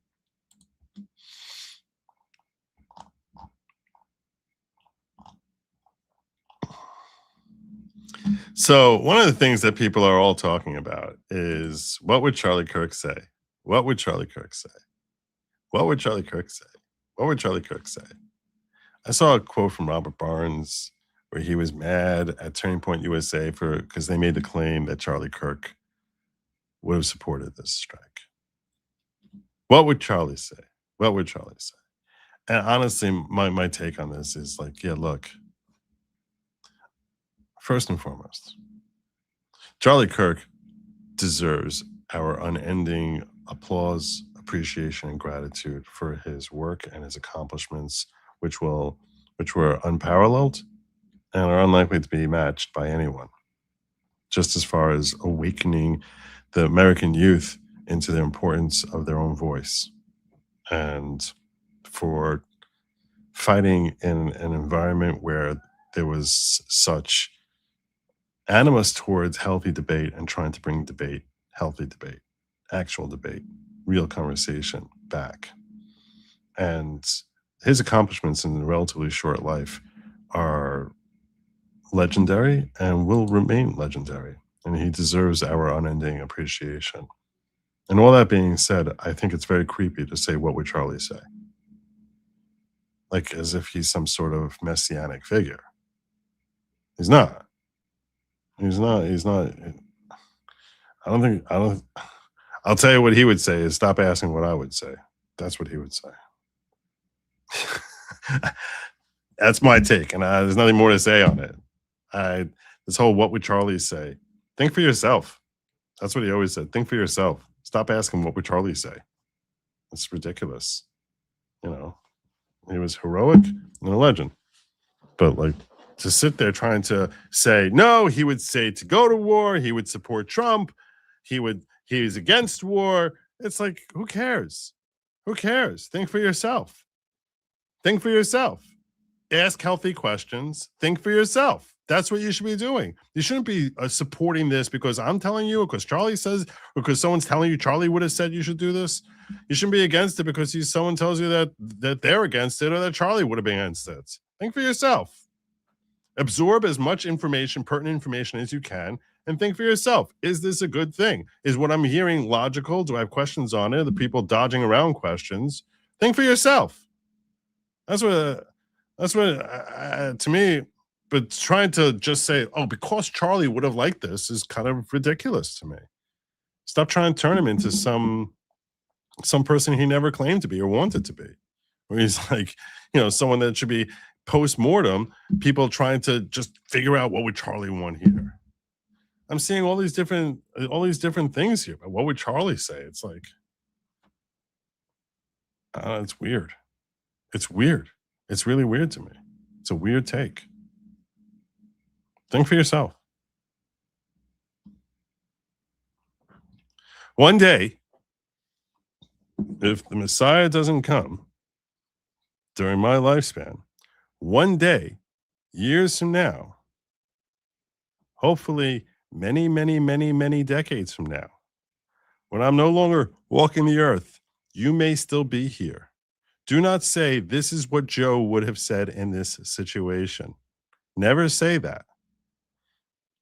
So one of the things that people are all talking about is, what would Charlie Kirk say? What would Charlie Kirk say? What would Charlie Kirk say? What would Charlie Kirk say? I saw a quote from Robert Barnes where he was mad at Turning Point USA because they made the claim that Charlie Kirk would have supported this strike. What would Charlie say? What would Charlie say? And honestly, my take on this is like, yeah, look, first and foremost, Charlie Kirk deserves our unending applause, appreciation, and gratitude for his work and his accomplishments, which were unparalleled and are unlikely to be matched by anyone. Just as far as awakening the American youth into the importance of their own voice, and for fighting in an environment where there was such animus towards healthy debate and trying to bring debate, healthy debate, actual debate, real conversation back. And his accomplishments in a relatively short life are legendary and will remain legendary. And he deserves our unending appreciation. And all that being said, I think it's very creepy to say, what would Charlie say? Like as if he's some sort of messianic figure. He's not. I'll tell you what he would say is, stop asking what I would say. That's what he would say. That's my take, and there's nothing more to say on it. This whole what would Charlie say? Think for yourself. That's what he always said. Think for yourself. Stop asking what would Charlie say. It's ridiculous. You know, he was heroic and a legend. But like, to sit there trying to say, no, he would say to go to war, he would support Trump, he's against war. It's like, who cares? Who cares? Think for yourself. Think for yourself. Ask healthy questions. Think for yourself. That's what you should be doing. You shouldn't be supporting this because I'm telling you, or because Charlie says, or because someone's telling you Charlie would have said you should do this. You shouldn't be against it because someone tells you that they're against it or that Charlie would have been against it. Think for yourself. Absorb as much information, pertinent information as you can, and think for yourself. Is this a good thing? Is what I'm hearing logical? Do I have questions on it? The people dodging around questions. Think for yourself. That's what to me, but trying to just say, oh, because Charlie would have liked this is kind of ridiculous to me. Stop trying to turn him into some person he never claimed to be or wanted to be. Where he's like, someone that should be post-mortem, people trying to just figure out what would Charlie want here. I'm seeing all these different things here, but what would Charlie say? It's like, it's weird. It's weird. It's really weird to me. It's a weird take. Think for yourself. One day, if the Messiah doesn't come during my lifespan, one day, years from now, hopefully many, many, many, many decades from now, When I'm no longer walking the earth, you may still be here. Do not say, this is what Joe would have said in this situation. Never say that.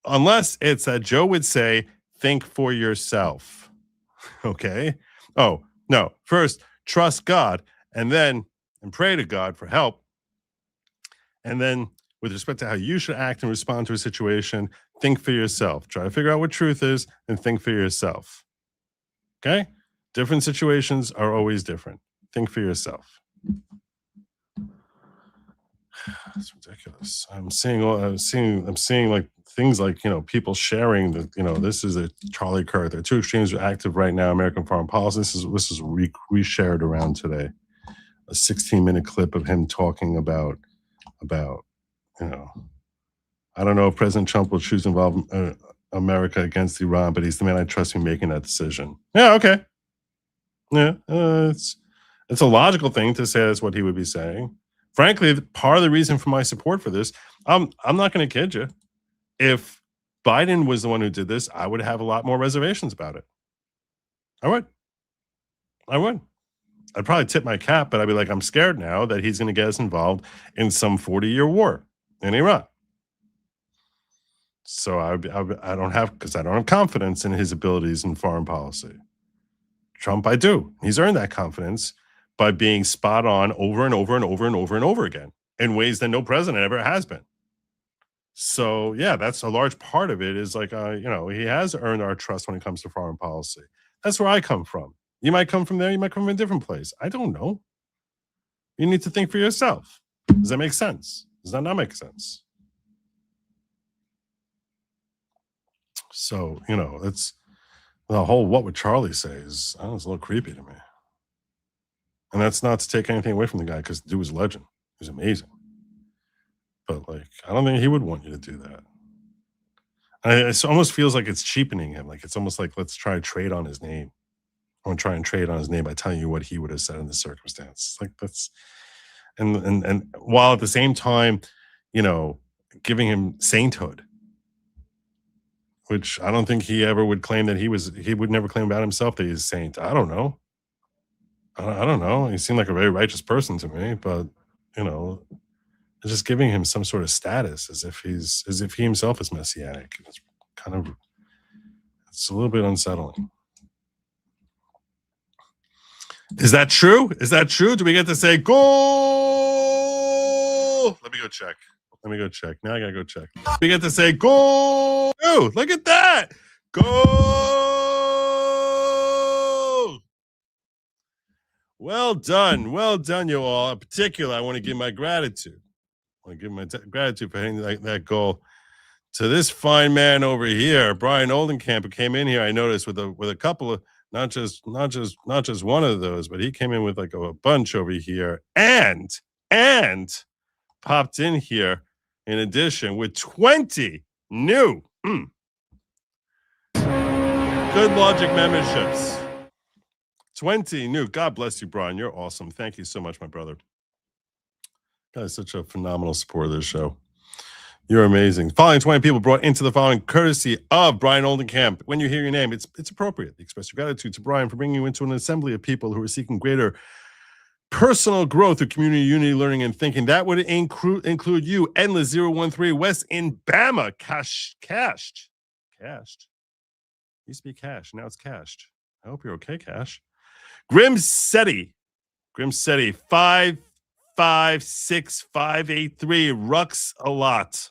Unless it's that Joe would say, think for yourself. Okay? Oh, no. First, trust God, and pray to God for help. And then, with respect to how you should act and respond to a situation, think for yourself. Try to figure out what truth is and think for yourself. Okay? Different situations are always different. Think for yourself. It's ridiculous. I'm seeing like things like, people sharing that, this is a Charlie Kirk. There are two extremes are active right now, American foreign policy. This is re-shared around today. A 16-minute clip of him talking about, I don't know if President Trump will choose to involve America against Iran, but he's the man I trust in making that decision. Yeah, okay. Yeah, it's a logical thing to say that's what he would be saying. Frankly, part of the reason for my support for this, I'm not going to kid you. If Biden was the one who did this, I would have a lot more reservations about it. I would. I'd probably tip my cap, but I'd be like, I'm scared now that he's going to get us involved in some 40-year war in Iran. So I don't have confidence in his abilities in foreign policy. Trump, I do. He's earned that confidence by being spot on over and over and over and over and over again in ways that no president ever has been. So yeah, that's a large part of it is like, he has earned our trust when it comes to foreign policy. That's where I come from. You might come from there. You might come from a different place. I don't know. You need to think for yourself. Does that make sense? Does that not make sense? So, it's the whole what would Charlie say is, it's a little creepy to me. And that's not to take anything away from the guy because the dude was a legend. He was amazing. But, I don't think he would want you to do that. It almost feels like it's cheapening him. Like, it's almost like, let's try to trade on his name. I want to try and trade on his name by telling you what he would have said in this circumstance. Like, that's, and while at the same time, giving him sainthood, which I don't think he ever would claim that he would never claim about himself that he's a saint. I don't know. I don't know. He seemed like a very righteous person to me, but, just giving him some sort of status as if he himself is messianic. It's a little bit unsettling. Is that true? Do we get to say goal? Let me go check. Now I gotta go check. We get to say goal. Oh, look at that. Goal. Well done, you all. In particular, I want to give my gratitude. Gratitude for hitting that goal to this fine man over here, Brian Oldenkamp, who came in here. I noticed with a couple of not just one of those, but he came in with like a bunch over here, and popped in here in addition with 20 new Good Lawgic memberships. 20 new. God bless you, Brian. You're awesome. Thank you so much, my brother. God is such a phenomenal supporter of this show. You're amazing. Following 20 people brought into the following courtesy of Brian Oldenkamp. When you hear your name, it's appropriate. Express your gratitude to Brian for bringing you into an assembly of people who are seeking greater personal growth through community unity, learning, and thinking. That would include you, Endless 013 West in Bama. Cashed. Used to be cash. Now it's cashed. I hope you're okay, Cash. Grimsetti 556583 Rux a lot.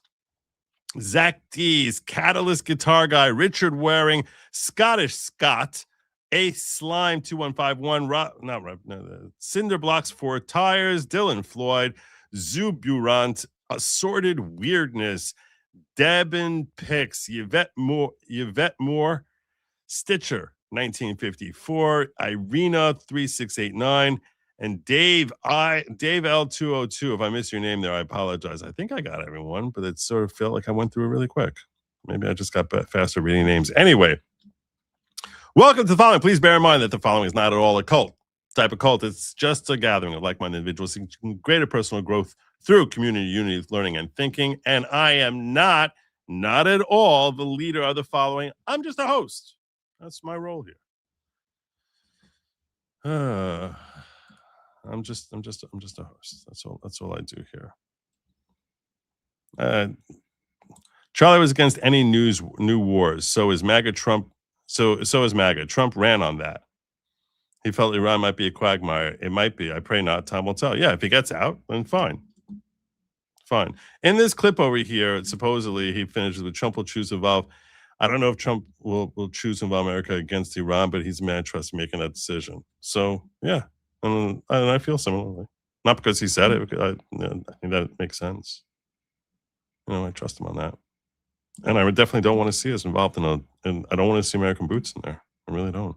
Zach Dees, Catalyst Guitar Guy, Richard Waring, Scottish Scott, Ace Slime 2151, Cinder Blocks 4 Tires, Dylan Floyd, Zuburant, Assorted Weirdness, Devin Pix, Yvette Moore, Stitcher 1954, Irina 3689, and Dave L202. If I miss your name there, I apologize. I think I got everyone, but it sort of felt like I went through it really quick. Maybe I just got faster reading names. Anyway, welcome to the following. Please bear in mind that the following is not at all a cult type of cult. It's just a gathering of like-minded individuals seeking greater personal growth through community unity, learning, and thinking. And I am not at all the leader of the following. I'm just a host. That's my role here. I'm just a host. That's all I do here. Charlie was against any new wars. So is MAGA. Trump. So is MAGA. Trump ran on that. He felt Iran might be a quagmire. It might be. I pray not. Time will tell. Yeah, if he gets out, then fine. Fine. In this clip over here, supposedly he finishes with Trump will choose to involve. I don't know if Trump will choose to involve America against Iran, but he's a man I trust making that decision. So yeah, and I feel similarly. Not because he said it. Because I think that makes sense. I trust him on that. And I definitely don't want to see us involved and I don't want to see American boots in there. I really don't.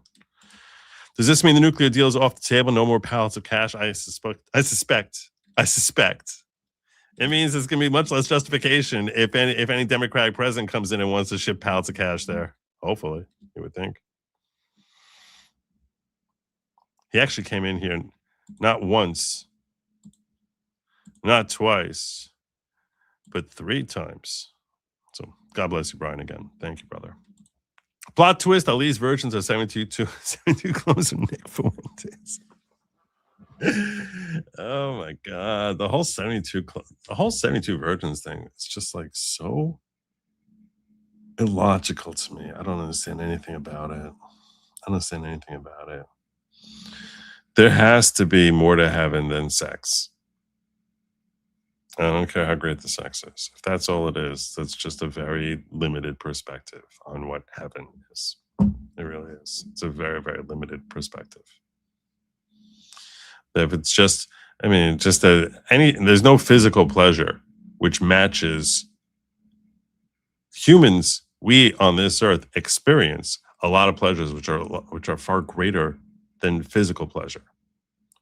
Does this mean the nuclear deal is off the table? No more pallets of cash? I suspect. It means there's going to be much less justification if any Democratic president comes in and wants to ship pallets of cash there. Hopefully, you would think. He actually came in here not once, not twice, but 3 times. So God bless you, Brian, again. Thank you, brother. Plot twist, Ali's versions are 72 clones of Nick Fuentes. Oh my God. The whole 72 virgins thing, it's just like so illogical to me. I don't understand anything about it. There has to be more to heaven than sex. I don't care how great the sex is. If that's all it is, that's just a very limited perspective on what heaven is. It really is. It's a very, very limited perspective. If it's just, there's no physical pleasure which matches humans. We on this earth experience a lot of pleasures which are far greater than physical pleasure.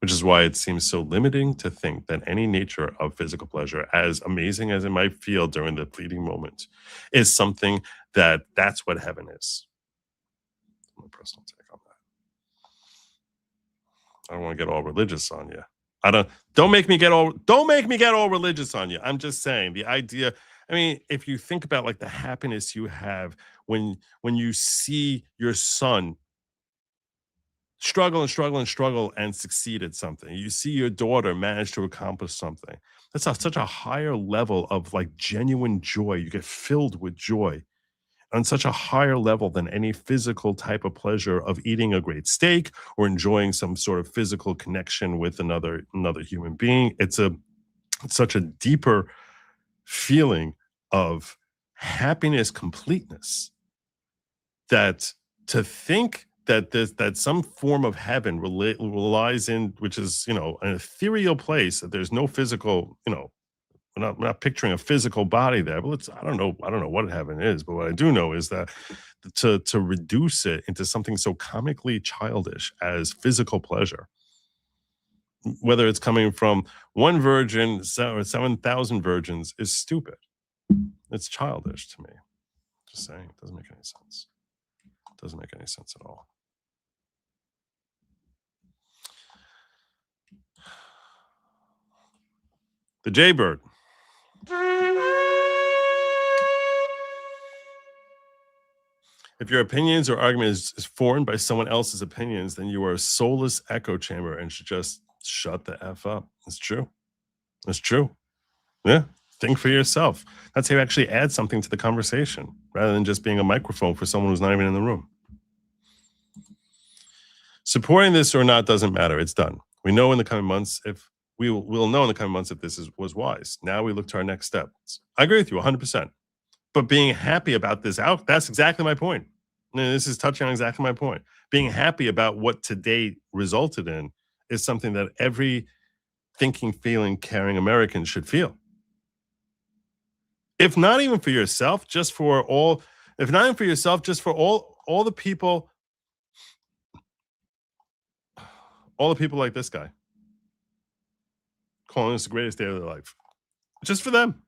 Which is why it seems so limiting to think that any nature of physical pleasure, as amazing as it might feel during the fleeting moment, is something that's what heaven is. My personal take on that. I don't want to get all religious on you. Don't make me get all religious on you. I'm just saying the idea. If you think about like the happiness you have when you see your son struggle and succeed at something. You see your daughter manage to accomplish something. That's such a higher level of like genuine joy. You get filled with joy on such a higher level than any physical type of pleasure of eating a great steak or enjoying some sort of physical connection with another human being. It's such a deeper feeling of happiness, completeness, that to think that some form of heaven relies in, which is, an ethereal place, that there's no physical, we're not picturing a physical body there, but I don't know what heaven is, but what I do know is that to reduce it into something so comically childish as physical pleasure, whether it's coming from one virgin or 7,000 virgins, is stupid. It's childish to me. Just saying, it doesn't make any sense. It doesn't make any sense at all. The Jaybird. If your opinions or argument is formed by someone else's opinions, then you are a soulless echo chamber and should just shut the F up. It's true. It's true. Yeah. Think for yourself. That's how you actually add something to the conversation rather than just being a microphone for someone who's not even in the room. Supporting this or not doesn't matter. It's done. We know in the coming months if we'll know in the coming months if this was wise. Now we look to our next steps. I agree with you 100%. But being happy about this that's exactly my point. And this is touching on exactly my point. Being happy about what today resulted in is something that every thinking, feeling, caring American should feel. If not even for yourself, just for all the people, like this guy, calling this the greatest day of their life. Just for them.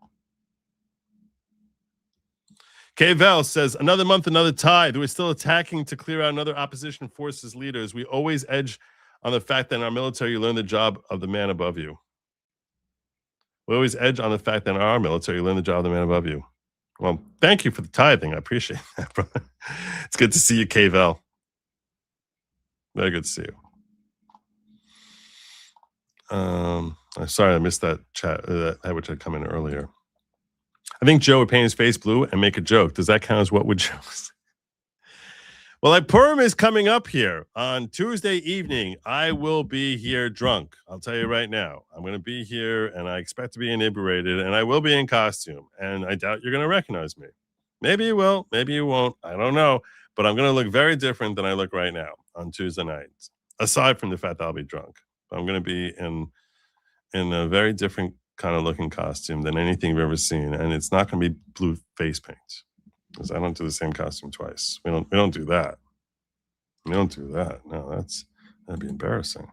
K. Val says, another month, another tide. We're still attacking to clear out another opposition forces leaders. We always edge on the fact that in our military, you learn the job of the man above you. We always edge on the fact that in our military, you learn the job of the man above you. Well, thank you for the tithing. I appreciate that, brother. It's good to see you, K. Val. Very good to see you. Sorry, I missed that chat, which had come in earlier. I think Joe would paint his face blue and make a joke. Does that count as what would Joe say? Well, Purim is coming up here on Tuesday evening. I will be here drunk. I'll tell you right now. I'm going to be here, and I expect to be inebriated, and I will be in costume. And I doubt you're going to recognize me. Maybe you will. Maybe you won't. I don't know. But I'm going to look very different than I look right now on Tuesday nights, aside from the fact that I'll be drunk. I'm going to be in a very different kind of looking costume than anything you've ever seen, and it's not going to be blue face paint. Because I don't do the same costume twice. We don't do that. We don't do that. No, that'd be embarrassing.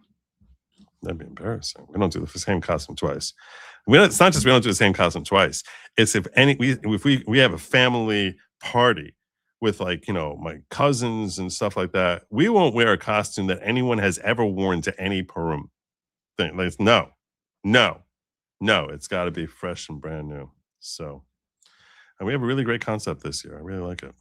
That'd be embarrassing. We don't do the same costume twice. It's not just we don't do the same costume twice. It's if we have a family party with, like, you know, my cousins and stuff like that, we won't wear a costume that anyone has ever worn to any Purim thing. Like, no, it's got to be fresh and brand new. So. And we have a really great concept this year. I really like it.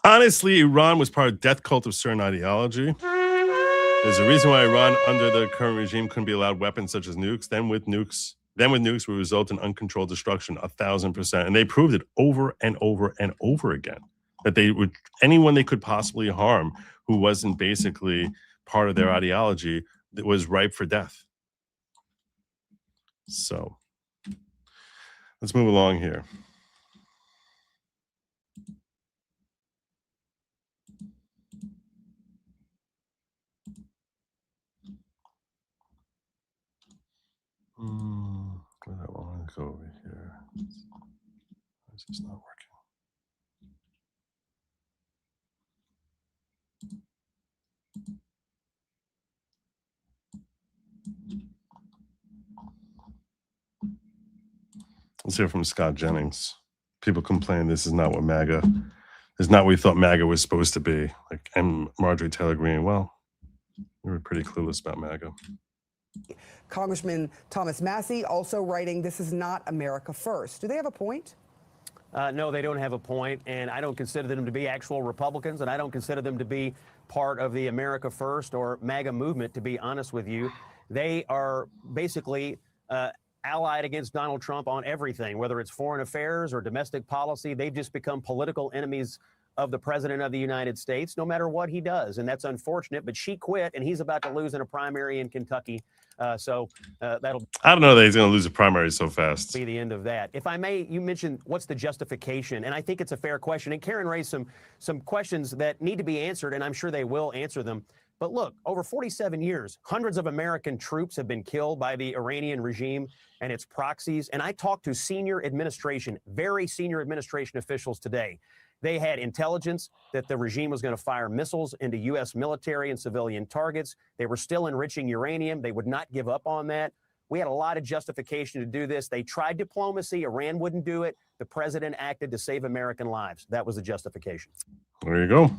Honestly, Iran was part of death cult of certain ideology. There's a reason why Iran, under the current regime, couldn't be allowed weapons such as nukes. Then with nukes would result in uncontrolled destruction, 1,000%. And they proved it over and over and over again, that they would, anyone they could possibly harm who wasn't basically part of their ideology, that was ripe for death. So let's move along here. I want to go over here. It's just not working. Let's hear from Scott Jennings. People complain this is not what MAGA is, not what we thought MAGA was supposed to be. Like, and Marjorie Taylor Greene, well, we were pretty clueless about MAGA. Congressman Thomas Massie also writing, this is not America first. Do they have a point? No, they don't have a point, and I don't consider them to be actual Republicans, and I don't consider them to be part of the America First or MAGA movement, to be honest with you. They are basically allied against Donald Trump on everything, whether it's foreign affairs or domestic policy. They've just become political enemies of the president of the United States, no matter what he does. And that's unfortunate, but she quit, and he's about to lose in a primary in Kentucky. So that'll... I don't know that he's going to lose a primary so fast. ...be the end of that. If I may, you mentioned what's the justification, and I think it's a fair question. And Karen raised some questions that need to be answered, and I'm sure they will answer them. But look, over 47 years, hundreds of American troops have been killed by the Iranian regime and its proxies. And I talked to senior administration, very senior administration officials today. They had intelligence that the regime was going to fire missiles into U.S. military and civilian targets. They were still enriching uranium. They would not give up on that. We had a lot of justification to do this. They tried diplomacy. Iran wouldn't do it. The president acted to save American lives. That was the justification. There you go.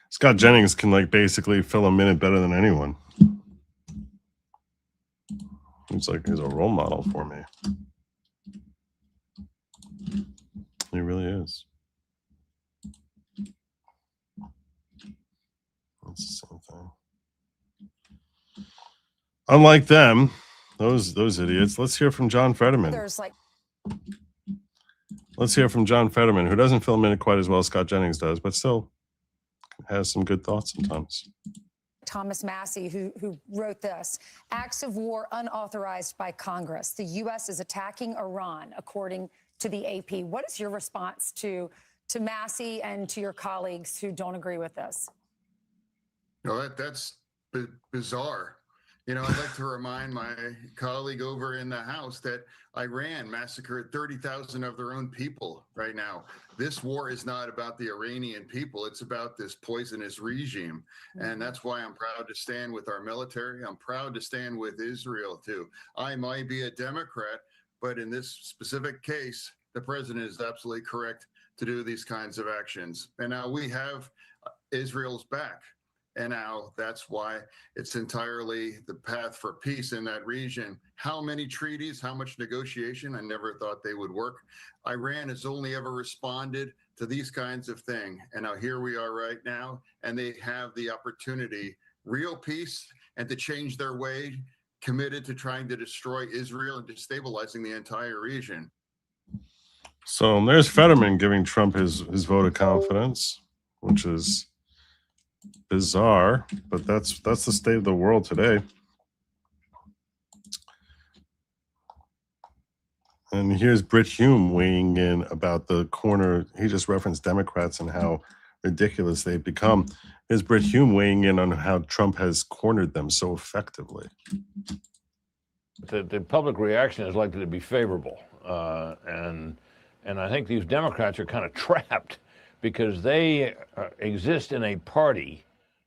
Scott Jennings can, like, basically fill a minute better than anyone. It's like he's a role model for me. He really is. That's the same thing. Unlike them, those idiots, let's hear from John Fetterman. Let's hear from John Fetterman, who doesn't fill a minute quite as well as Scott Jennings does, but still has some good thoughts sometimes. Thomas Massie, who wrote this, acts of war unauthorized by Congress. The U.S. is attacking Iran, according to the AP. What is your response to Massie and to your colleagues who don't agree with this? No, that's bizarre. You know, I'd like to remind my colleague over in the House that Iran massacred 30,000 of their own people right now. This war is not about the Iranian people. It's about this poisonous regime. And that's why I'm proud to stand with our military. I'm proud to stand with Israel, too. I might be a Democrat, but in this specific case, the president is absolutely correct to do these kinds of actions. And now we have Israel's back. And now that's why it's entirely the path for peace in that region. How many treaties, how much negotiation? I never thought they would work. Iran has only ever responded to these kinds of things. And now here we are right now, and they have the opportunity. Real peace and to change their way, committed to trying to destroy Israel and destabilizing the entire region. So there's Fetterman giving Trump his vote of confidence, which is bizarre, but that's the state of the world today. And here's Britt Hume weighing in about the corner. He just referenced Democrats and how ridiculous they've become. Here's Britt Hume weighing in on how Trump has cornered them so effectively. The public reaction is likely to be favorable. And I think these Democrats are kind of trapped because they exist in a party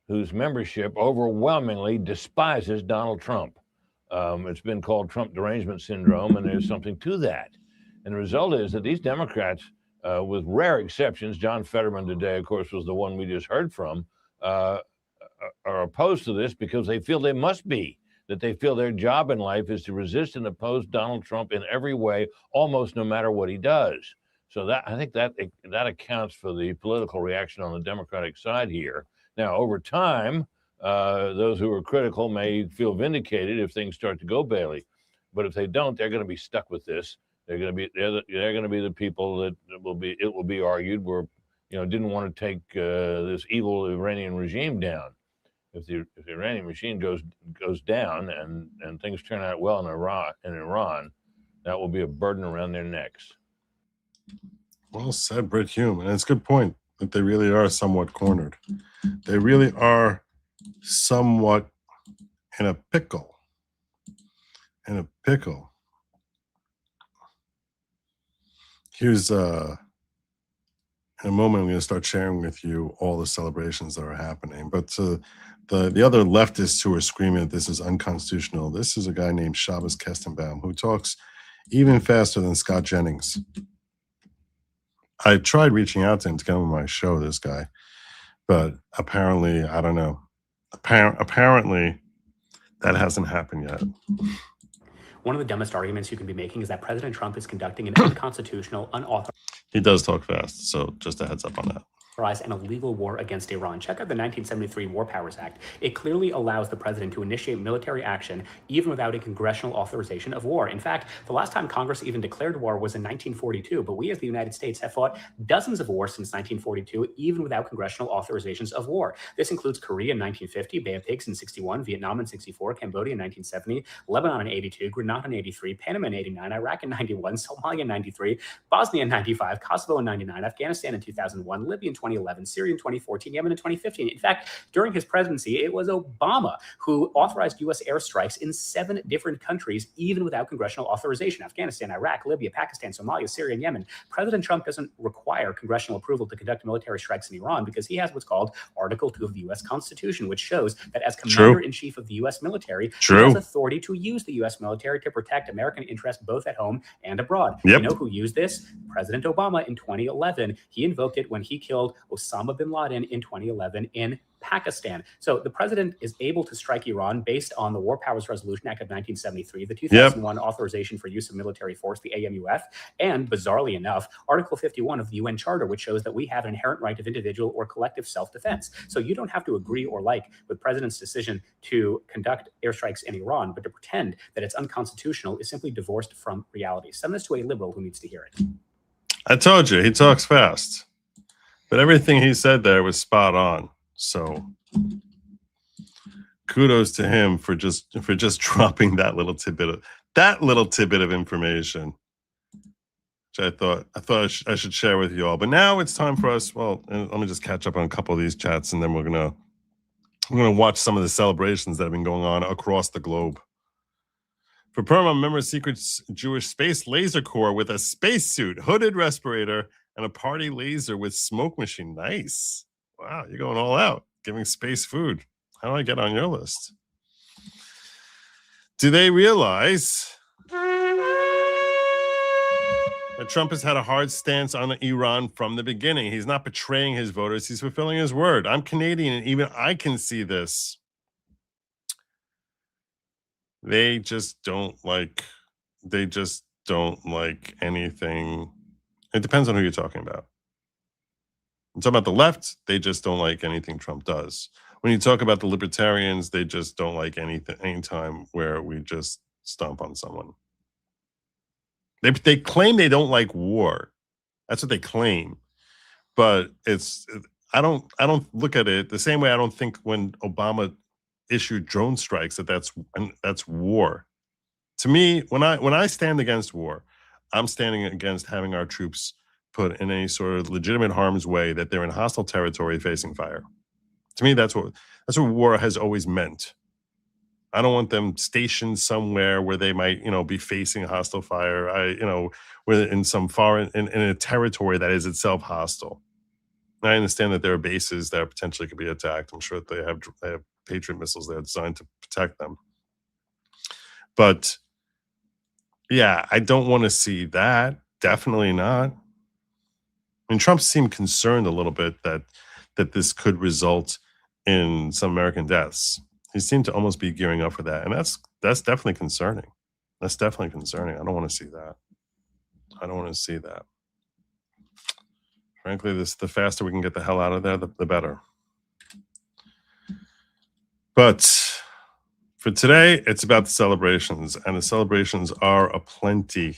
whose membership overwhelmingly despises Donald Trump. It's been called Trump derangement syndrome, and there's something to that. And the result is that these Democrats, with rare exceptions, John Fetterman today, of course, was the one we just heard from, are opposed to this because they feel they must be, that they feel their job in life is to resist and oppose Donald Trump in every way, almost no matter what he does. So that I think that accounts for the political reaction on the Democratic side here. Now, over time, those who are critical may feel vindicated if things start to go badly, but if they don't, they're going to be stuck with this. They're going to be the people that it will be argued were, didn't want to take this evil Iranian regime down. If the Iranian regime goes down and things turn out well in Iran, that will be a burden around their necks. Well said, Britt Hume, and it's a good point that they really are somewhat cornered. They really are somewhat in a pickle. In a pickle. Here's in a moment I'm going to start sharing with you all the celebrations that are happening. But the other leftists who are screaming that this is unconstitutional, this is a guy named Shabbos Kestenbaum who talks even faster than Scott Jennings. I tried reaching out to him to get him on my show, this guy, but apparently, I don't know. Apparently, that hasn't happened yet. One of the dumbest arguments you can be making is that President Trump is conducting an unconstitutional, unauthorized. He does talk fast, so just a heads up on that. An illegal war against Iran. Check out the 1973 War Powers Act. It clearly allows the president to initiate military action even without a congressional authorization of war. In fact, the last time Congress even declared war was in 1942, but we as the United States have fought dozens of wars since 1942, even without congressional authorizations of war. This includes Korea in 1950, Bay of Pigs in 61, Vietnam in 64, Cambodia in 1970, Lebanon in 82, Grenada in 83, Panama in 89, Iraq in 91, Somalia in 93, Bosnia in 95, Kosovo in 99, Afghanistan in 2001, Libya in 2011, Syria in 2014, Yemen in 2015. In fact, during his presidency, it was Obama who authorized U.S. airstrikes in 7 different countries, even without congressional authorization: Afghanistan, Iraq, Libya, Pakistan, Somalia, Syria, and Yemen. President Trump doesn't require congressional approval to conduct military strikes in Iran because he has what's called Article 2 of the U.S. Constitution, which shows that as commander-in-chief of the U.S. military, he has authority to use the U.S. military to protect American interests both at home and abroad. You know who used this? President Obama in 2011. He invoked it when he killed Osama bin Laden in 2011 in Pakistan. So the president is able to strike Iran based on the War Powers Resolution Act of 1973, the 2001 authorization for use of military force, the AMUF, and bizarrely enough, Article 51 of the UN Charter, which shows that we have an inherent right of individual or collective self-defense. So you don't have to agree or like with the president's decision to conduct airstrikes in Iran, but to pretend that it's unconstitutional is simply divorced from reality. Send this to a liberal who needs to hear it. I told you, he talks fast. But everything he said there was spot on. So kudos to him for just dropping that little tidbit of information, which I thought I should share with you all. But now it's time for us. Well, let me just catch up on a couple of these chats, and then we're gonna watch some of the celebrations that have been going on across the globe. For Perma, member Secret Jewish Space Laser Corps with a spacesuit, hooded respirator, and a party laser with smoke machine. Nice. Wow, you're going all out, giving space food. How do I get on your list? Do they realize that Trump has had a hard stance on Iran from the beginning? He's not betraying his voters. He's fulfilling his word. I'm Canadian, and even I can see this. They just don't like anything. It depends on who you're talking about. I'm talking about the left. They just don't like anything Trump does. when you talk about the libertarians, they just don't like any time where we just stomp on someone. They claim they don't like war. That's what they claim. But I don't look at it the same way I don't think when Obama issued drone strikes that's war. To me, when I stand against war, I'm standing against having our troops put in any sort of legitimate harm's way, that they're in hostile territory facing fire. To me, that's what war has always meant. I don't want them stationed somewhere where they might, be facing hostile fire. Where in some foreign in a territory that is itself hostile. I understand that there are bases that potentially could be attacked. I'm sure that they have Patriot missiles that are designed to protect them. But yeah, I don't want to see that. Definitely not. I mean, Trump seemed concerned a little bit that this could result in some American deaths. He seemed to almost be gearing up for that, and that's definitely concerning. That's definitely concerning. I don't want to see that. I don't want to see that. Frankly, the faster we can get the hell out of there, the better. But for today, it's about the celebrations, and the celebrations are aplenty.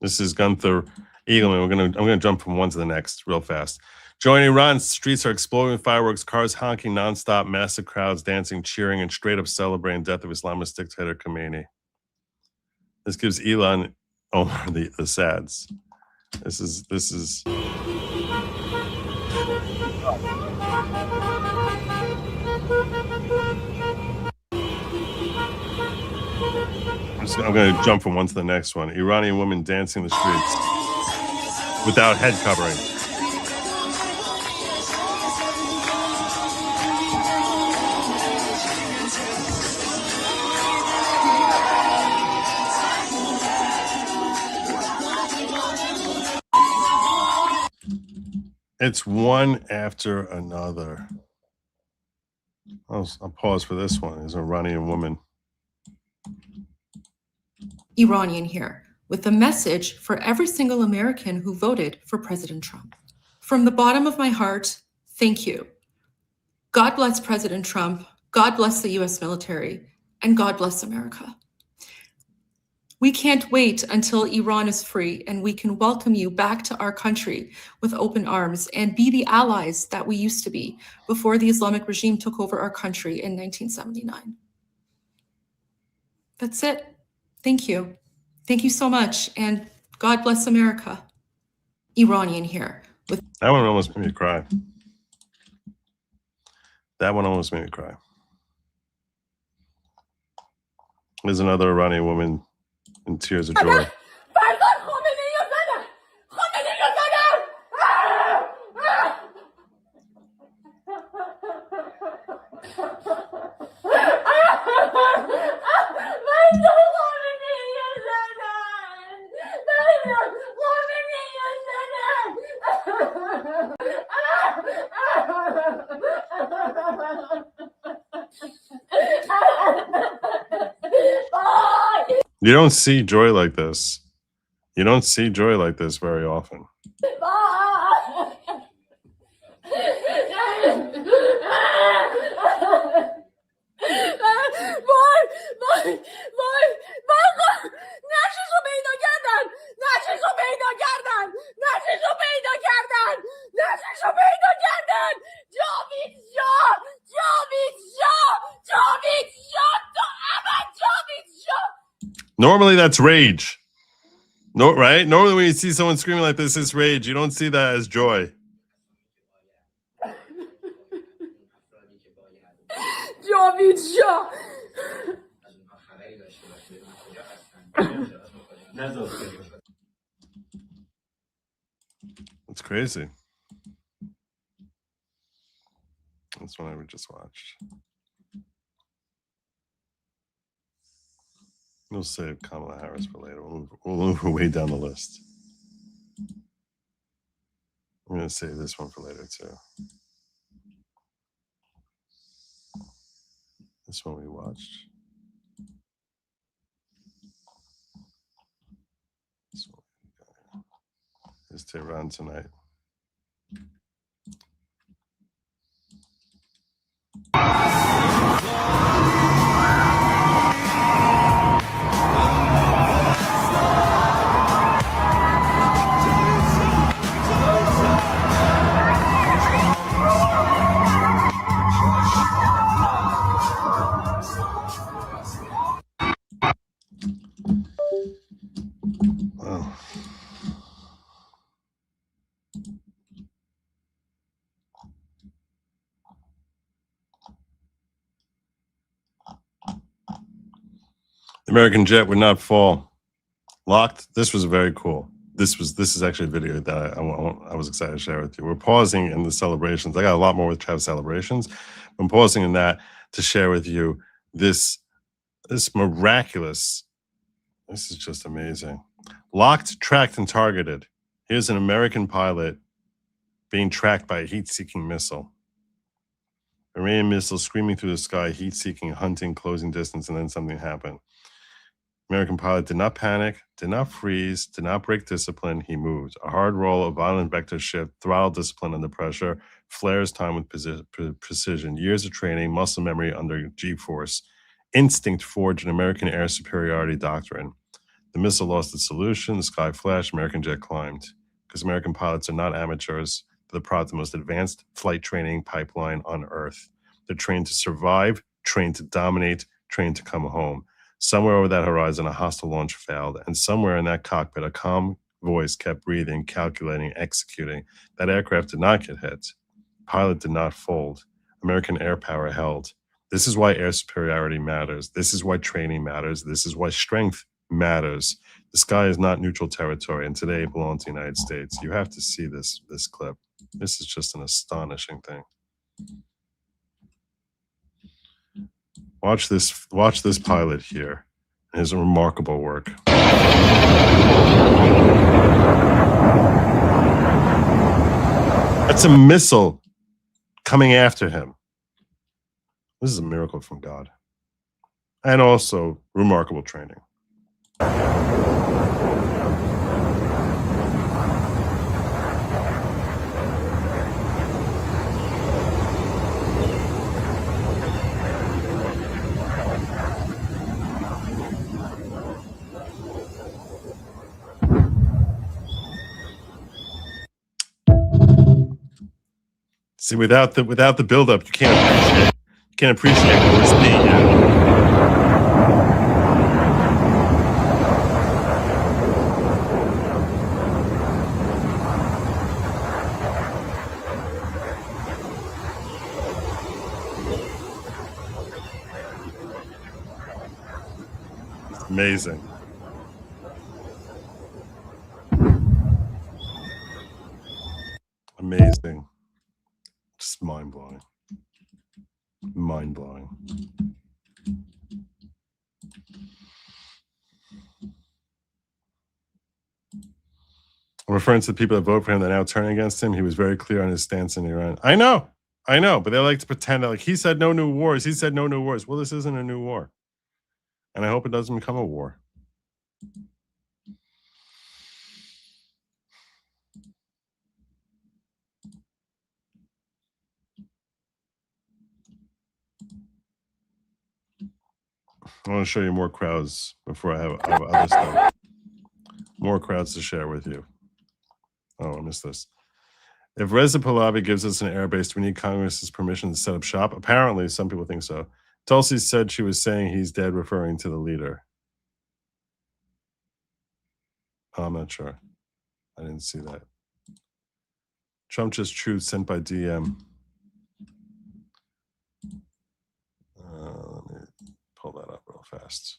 This is Gunther Eagleman. I'm gonna jump from one to the next real fast. Joining Iran, streets are exploding with fireworks, cars honking nonstop, massive crowds dancing, cheering, and straight up celebrating the death of Islamist dictator Khamenei. This gives Elon Omar the sads. This is. I'm going to jump from one to the next one. Iranian woman dancing in the streets without head covering. It's one after another. I'll pause for this one. There's an Iranian woman. Iranian here, with a message for every single American who voted for President Trump. From the bottom of my heart, thank you. God bless President Trump, God bless the US military, and God bless America. We can't wait until Iran is free and we can welcome you back to our country with open arms and be the allies that we used to be before the Islamic regime took over our country in 1979. That's it. Thank you. Thank you so much, and God bless America. Iranian here. That one almost made me cry. That one almost made me cry. There's another Iranian woman in tears of joy. You don't see joy like this. You don't see joy like this very often. Normally that's rage. No, right? Normally when you see someone screaming like this, it's rage. You don't see that as joy. It's crazy. That's one I just watched. We'll save Kamala Harris for later. We'll move her way down the list. I'm going to save this one for later, too. This one we watched. This one. Is Tehran tonight. American jet would not fall. Locked. This was very cool. This is actually a video that I was excited to share with you. We're pausing in the celebrations. I got a lot more with Travis celebrations. I'm pausing in that to share with you this miraculous. This is just amazing. Locked, tracked, and targeted. Here's an American pilot being tracked by a heat-seeking missile. Iranian missile screaming through the sky, heat-seeking, hunting, closing distance, and then something happened. American pilot did not panic, did not freeze, did not break discipline. He moved. A hard roll, a violent vector shift, throttle discipline under pressure, flares time with precision, years of training, muscle memory under G-force, instinct forged an American air superiority doctrine. The missile lost its solution, the sky flashed, American jet climbed. Because American pilots are not amateurs, they're the product of the most advanced flight training pipeline on Earth. They're trained to survive, trained to dominate, trained to come home. Somewhere over that horizon, a hostile launch failed, and somewhere in that cockpit, a calm voice kept breathing, calculating, executing. That aircraft did not get hit. Pilot did not fold. American air power held. This is why air superiority matters. This is why training matters. This is why strength matters. The sky is not neutral territory, and today it belongs to the United States. You have to see this clip. This is just an astonishing thing. Watch this pilot here. His remarkable work. That's a missile coming after him. This is a miracle from God. And also remarkable training. See, without the buildup, you can't appreciate what we're seeing here. It's amazing. Amazing. Just mind-blowing. Mind-blowing. I'm referring to the people that vote for him that now turn against him. He was very clear on his stance in Iran. I know, but they like to pretend that like he said no new wars. He said no new wars. Well, this isn't a new war. And I hope it doesn't become a war. I want to show you more crowds before I have other stuff. More crowds to share with you. Oh, I missed this. If Reza Pahlavi gives us an airbase, do we need Congress's permission to set up shop? Apparently, some people think so. Tulsi said she was saying he's dead, referring to the leader. Oh, I'm not sure. I didn't see that. Trump just truth sent by DM. Let me pull that up real fast.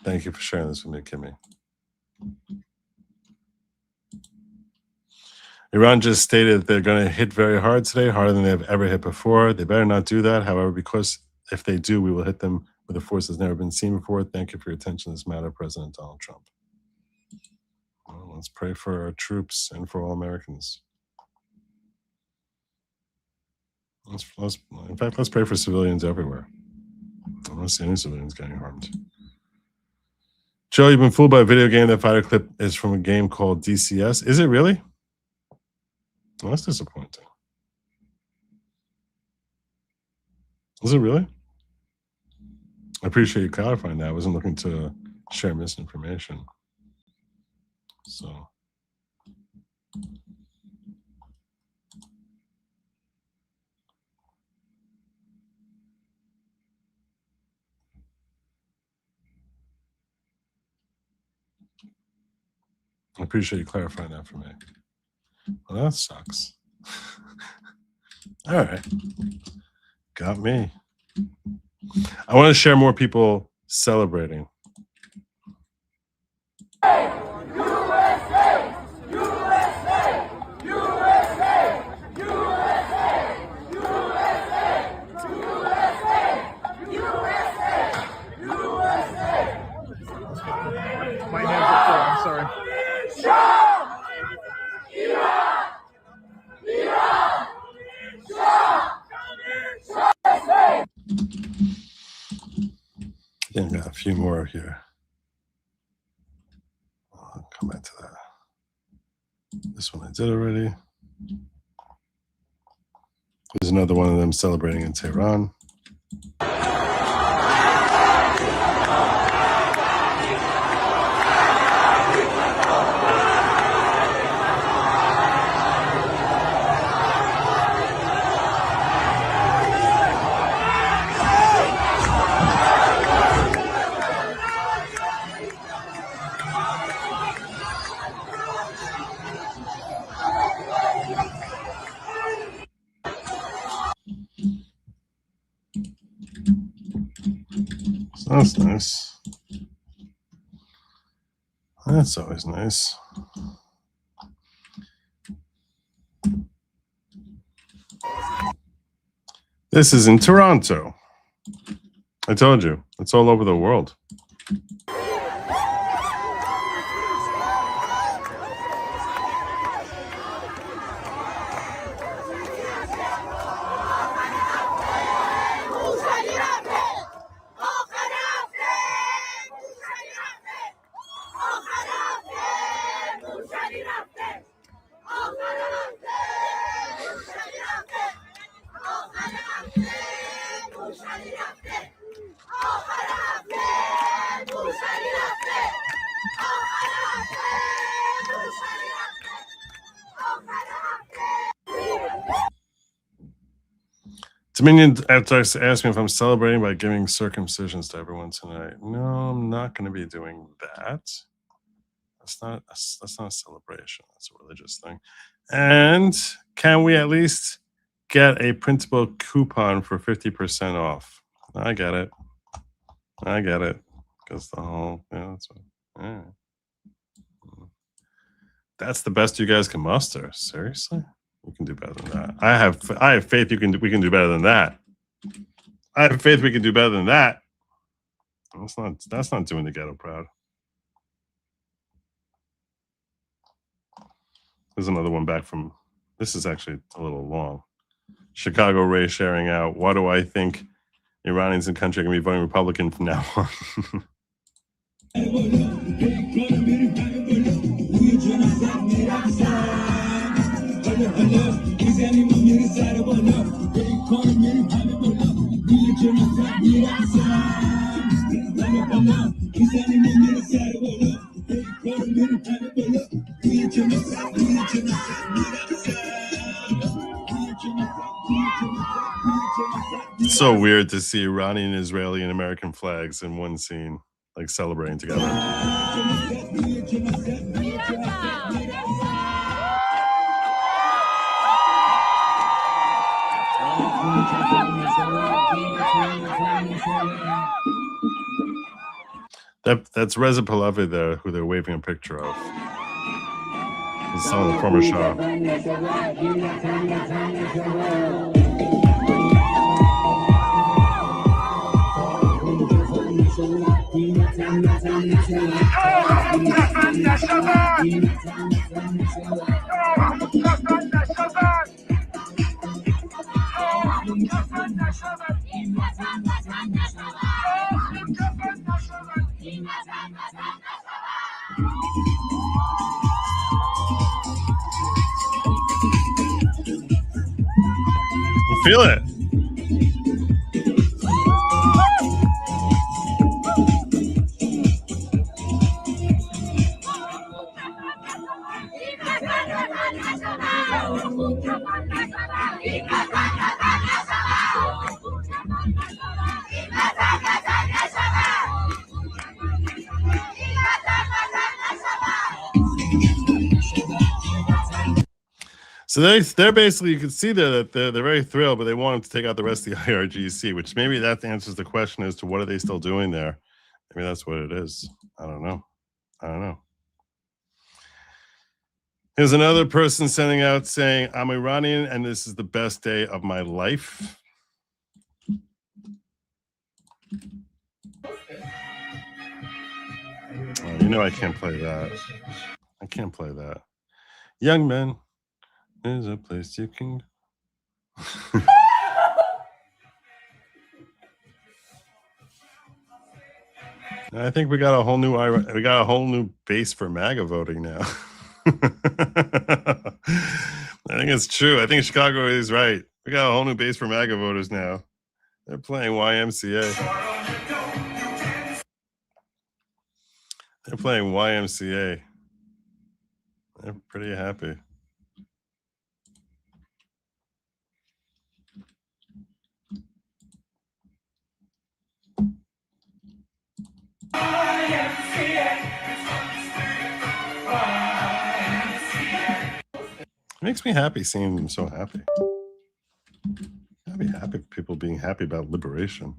Thank you for sharing this with me, Kimmy. Iran just stated that they're going to hit very hard today, harder than they've ever hit before. They better not do that. However, because if they do, we will hit them with a force that's never been seen before. Thank you for your attention to this matter, President Donald Trump. Well, let's pray for our troops and for all Americans. In fact, let's pray for civilians everywhere. I don't want to see any civilians getting harmed. Joe, you've been fooled by a video game. That fighter clip is from a game called DCS. Is it really? Well, that's disappointing. Is it really? I appreciate you clarifying that. I wasn't looking to share misinformation. So. I appreciate you clarifying that for me. Well, that sucks. All right. Got me. I want to share more people celebrating. My hands are full. I'm sorry. I think I got a few more here. I'll come back to that. This one I did already. There's another one of them celebrating in Tehran. So that's nice. That's always nice. This is in Toronto. I told you, it's all over the world. Dominion asked me if I'm celebrating by giving circumcisions to everyone tonight. No, I'm not going to be doing that. That's not a celebration. That's a religious thing. And can we at least get a printable coupon for 50% off? I get it. Because the whole, that's what, yeah. That's the best you guys can muster. Seriously? We can do better than that. I have faith we can do better than that. I have faith we can do better than that. That's not doing the ghetto proud. There's another one back from, this is actually a little long. Chicago Ray sharing out. Why do I think Iranians in the country are going to be voting Republican from now on? It's so weird to see Iranian, Israeli, and American flags in one scene, like celebrating together. That's Reza Pahlavi there, who they're waving a picture of. The son of the former Shah. Feel it. So they're basically, you can see there that they're very thrilled, but they wanted to take out the rest of the IRGC, which maybe that answers the question as to what are they still doing there. Maybe that's what it is. I don't know. Here's another person sending out saying, I'm Iranian and this is the best day of my life. Oh, you know I can't play that. I can't play that. Young men, there's a place you can. I think we got a whole new base for MAGA voting now. I think it's true. I think Chicago is right. We got a whole new base for MAGA voters now. They're playing YMCA. They're playing YMCA. They're pretty happy. It makes me happy seeing them so happy. I'd be happy with people being happy about liberation.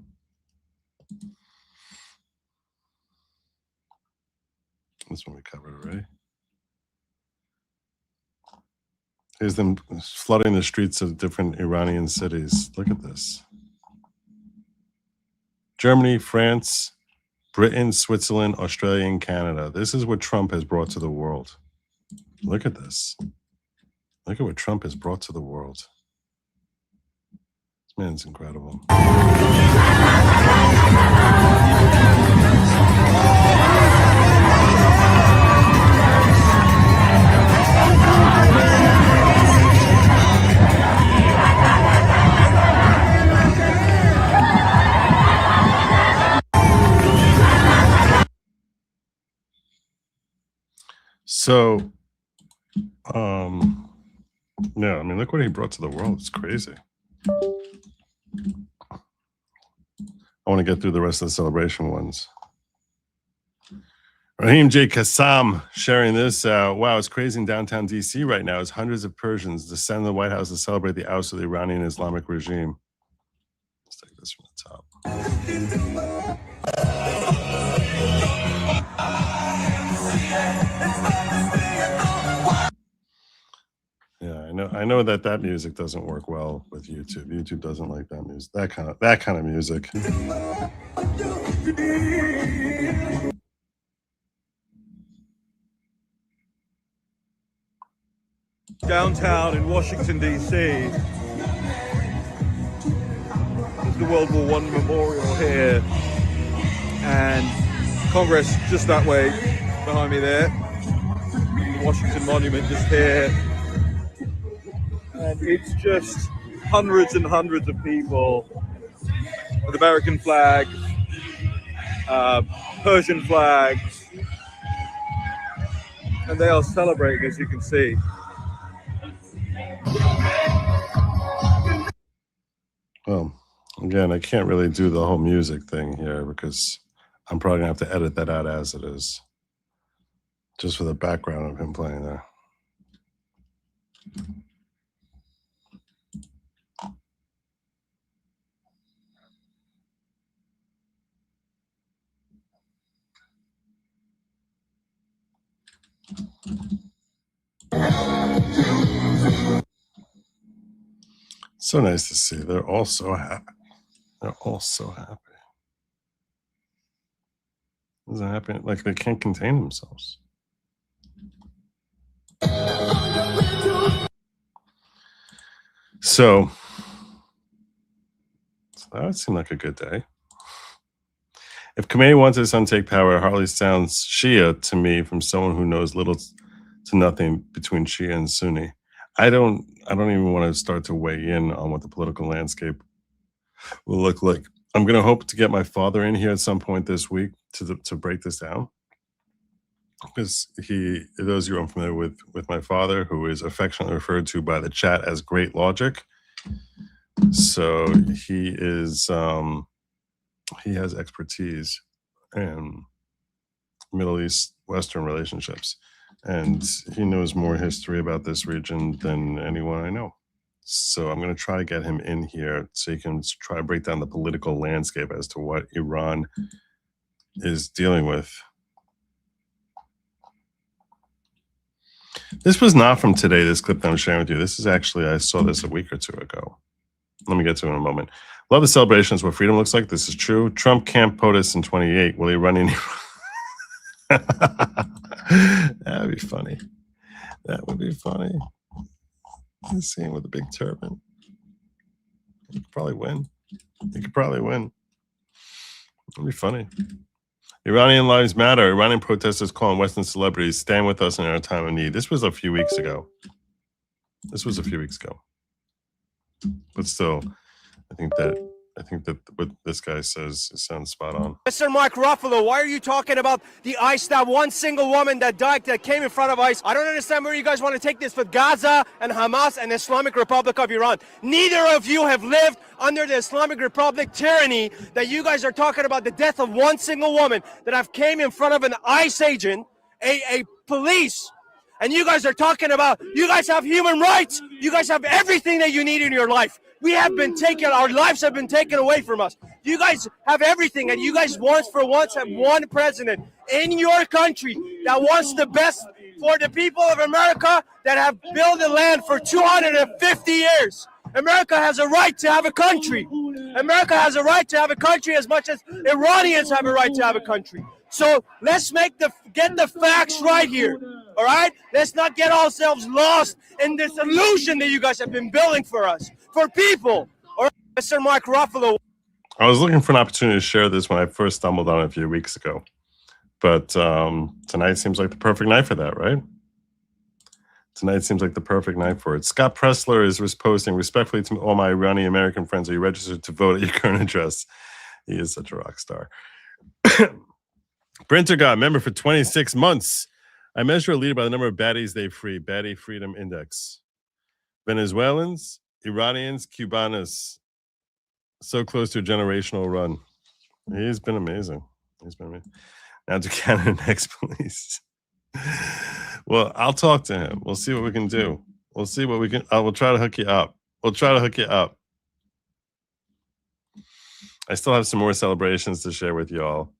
This one we covered already. Here's them flooding the streets of different Iranian cities. Look at this. Germany, France, Britain, Switzerland, Australia, and Canada. This is what Trump has brought to the world. Look at this. Look at what Trump has brought to the world. This man's incredible. So, yeah, I mean, look what he brought to the world. It's crazy. I want to get through the rest of the celebration ones. Raheem J. Kassam sharing this. Wow, it's crazy in downtown D.C. right now as hundreds of Persians descend the White House to celebrate the oust of the Iranian Islamic regime. Let's take this from the top. Yeah, I know that music doesn't work well with YouTube. YouTube doesn't like that music. That kind of music. Downtown in Washington, D.C. There's the World War I memorial here, and Congress just that way behind me there. The Washington Monument just here. And it's just hundreds and hundreds of people with American flags, Persian flags, and they are celebrating, as you can see. Well, again, I can't really do the whole music thing here because I'm probably going to have to edit that out as it is. Just for the background of him playing there. So nice to see. They're all so happy. They're all so happy. Isn't happy like they can't contain themselves. So that would seem like a good day. If Khamenei wants his son to take power, it hardly sounds Shia to me from someone who knows little to nothing between Shia and Sunni. I don't even want to start to weigh in on what the political landscape will look like. I'm going to hope to get my father in here at some point this week to break this down. Because those of you who are familiar with my father, who is affectionately referred to by the chat as Great Logic. So he has expertise in Middle East Western relationships. And he knows more history about this region than anyone I know. So I'm going to try to get him in here so he can try to break down the political landscape as to what Iran is dealing with. This was not from today, this clip that I'm sharing with you. This is actually, I saw this a week or two ago. Let me get to it in a moment. Love the celebrations, what freedom looks like. This is true. Trump can't POTUS in 28. Will he run in? That would be funny. That would be funny. He's seeing with a big turban. He could probably win. He could probably win. It'd be funny. Iranian lives matter. Iranian protesters calling Western celebrities, stand with us in our time of need. This was a few weeks ago. But still, I think that what this guy says sounds spot on. Mr. Mark Ruffalo, why are you talking about the ICE, that one single woman that died, that came in front of ICE? I don't understand where you guys want to take this with Gaza and Hamas and the Islamic Republic of Iran. Neither of you have lived under the Islamic Republic tyranny that you guys are talking about the death of one single woman that have came in front of an ICE agent, a police. And you guys are talking about, you guys have human rights. You guys have everything that you need in your life. We have been taken, our lives have been taken away from us. You guys have everything, and you guys once have one president in your country that wants the best for the people of America that have built the land for 250 years. America has a right to have a country. America has a right to have a country as much as Iranians have a right to have a country. So let's get the facts right here. All right? Let's not get ourselves lost in this illusion that you guys have been building for us, for people. All right, Mr. Mark Ruffalo. I was looking for an opportunity to share this when I first stumbled on it a few weeks ago. But tonight seems like the perfect night for that, right? Tonight seems like the perfect night for it. Scott Pressler is posting, respectfully to all my Iranian American friends, are you registered to vote at your current address? He is such a rock star. Printer God, member for 26 months. I measure a leader by the number of baddies they free. Baddie Freedom Index. Venezuelans, Iranians, Cubanos. So close to a generational run. He's been amazing. Now to Canada next, please. Well, I'll talk to him. We'll see what we can do. We'll see what we can. We'll try to hook you up. I still have some more celebrations to share with y'all.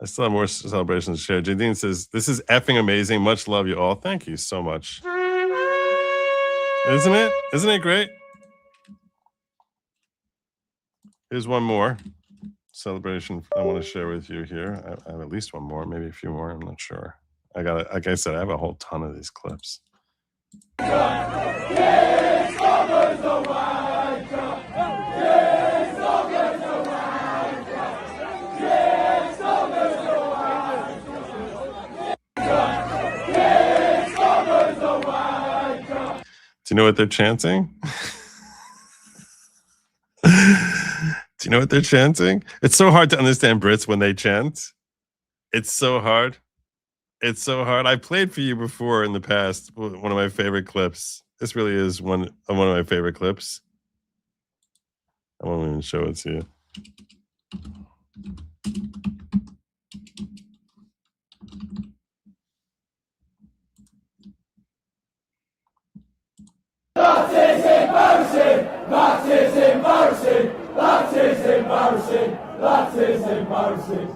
Jadine says, this is effing amazing. Much love, you all. Thank you so much. Isn't it? Isn't it great? Here's one more celebration I want to share with you here. I have at least one more, maybe a few more. I'm not sure. Like I said, I have a whole ton of these clips. Do you know what they're chanting? Do you know what they're chanting? It's so hard to understand Brits when they chant. It's so hard. I played for you before in the past one of my favorite clips. This really is one of my favorite clips. I won't even show it to you. That is embarrassing! That is embarrassing! That is embarrassing! That is embarrassing!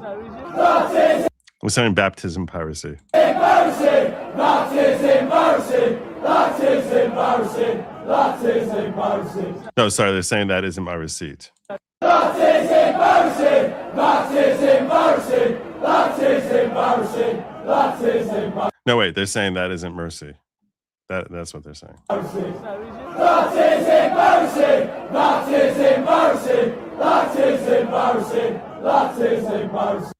That is We're saying baptism piracy. embarrassing! That is embarrassing! That is embarrassing! That is embarrassing! No, sorry, they're saying that isn't my receipt. That is embarrassing! That is embarrassing! That is embarrassing! That is embarrassing! No, wait, they're saying that isn't mercy. That's what they're saying. That is embarrassing! That is embarrassing! That is embarrassing! That is embarrassing!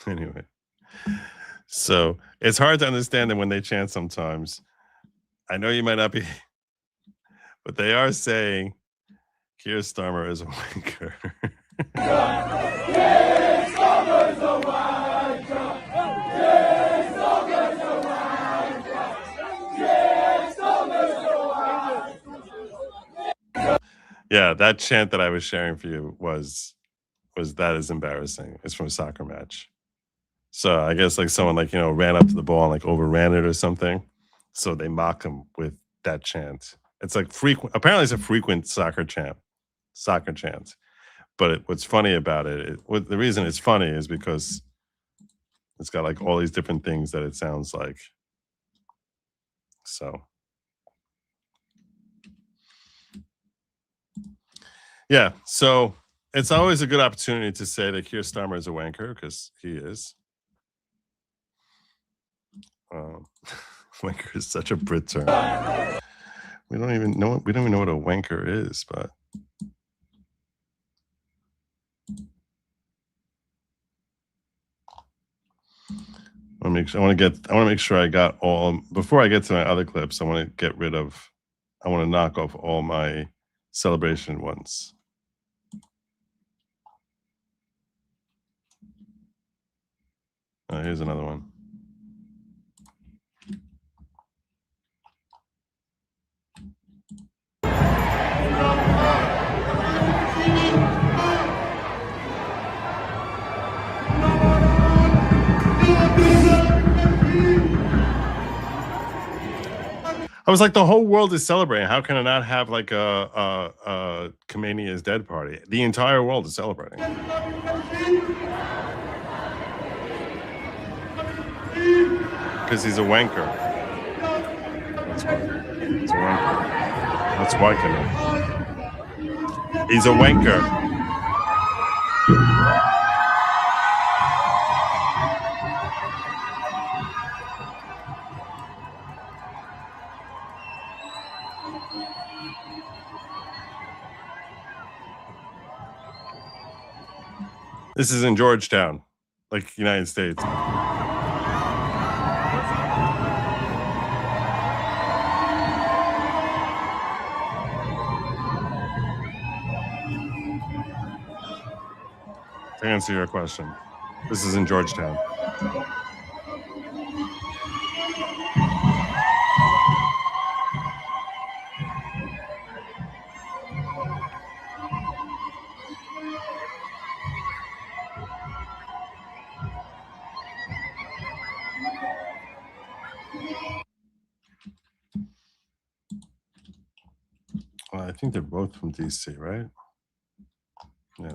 Anyway, so it's hard to understand them when they chant sometimes. I know you might not be, but they are saying Keir Starmer is a wanker. Yeah, that chant that I was sharing for you was that is embarrassing. It's from a soccer match. So I guess like someone like, ran up to the ball and like overran it or something. So they mock him with that chant. It's like frequent. Apparently it's a frequent soccer chant. But what's funny about it, the reason it's funny is because it's got like all these different things that it sounds like. So, yeah. So it's always a good opportunity to say that Keir Starmer is a wanker, because he is. Wanker is such a Brit term. We don't even know what a wanker is, but I want to make sure I got all. Before I get to my other clips, I want to knock off all my celebration ones. Here's another one. I was like, the whole world is celebrating. How can I not have like a Khamenei is dead party? The entire world is celebrating. Because he's a wanker. That's why. He's a wanker. That's why, Khamenei. He's a wanker. This is in Georgetown, like United States. To answer your question, this is in Georgetown. Well, I think they're both from DC, right? Yeah.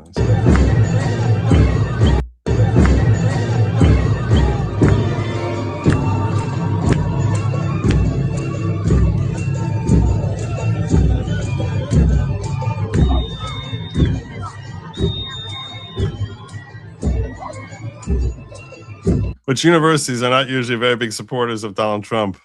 Which universities are not usually very big supporters of Donald Trump?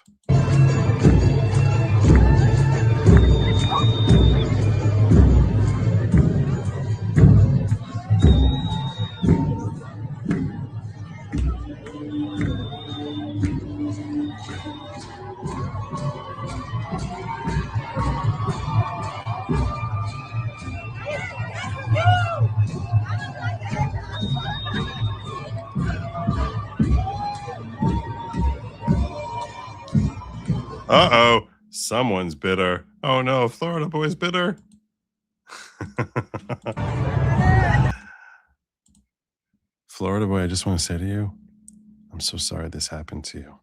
Uh-oh, someone's bitter. Oh no, Florida boy's bitter. Florida boy, I just want to say to you, I'm so sorry this happened to you.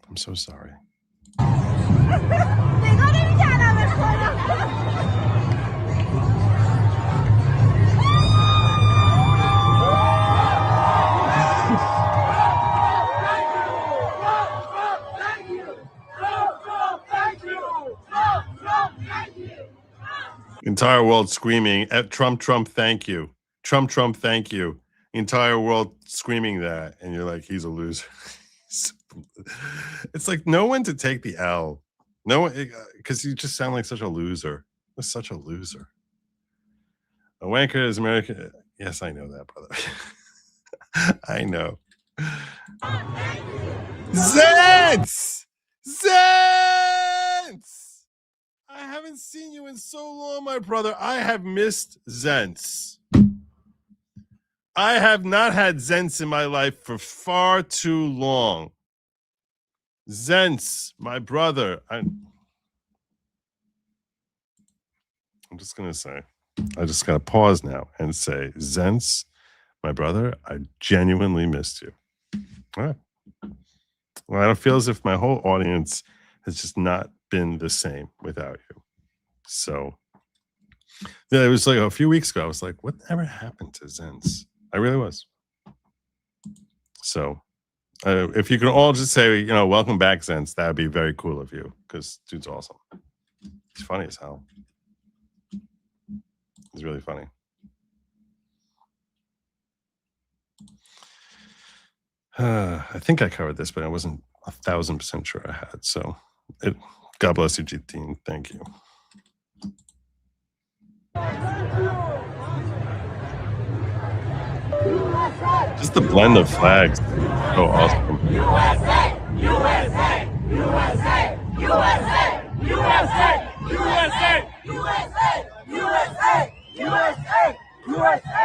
I'm so sorry. Entire world screaming at Trump, Trump, thank you. Trump, Trump, thank you. Entire world screaming that. And you're like, he's a loser. It's like no one to take the L. No one, because you just sound like such a loser. You're such a loser. A wanker is American. Yes, I know that, brother. I know. Zents! Zents! I haven't seen you in so long, my brother. I have missed Zents. I have not had Zents in my life for far too long. Zents, my brother. I'm just going to say, I just got to pause now and say, Zents, my brother, I genuinely missed you. All right. Well, I don't feel as if my whole audience has just not been the same without you. So yeah, it was like a few weeks ago. I was like, whatever happened to Zenz? I really was. So if you can all just say, welcome back, Zenz, that would be very cool of you, because dude's awesome. He's funny as hell. He's really funny. I think I covered this, but I wasn't 1,000% sure I had. So God bless you, GT. Thank you. Just the blend of flags. So awesome. USA! USA! USA! USA! USA! USA! USA! USA! USA! USA!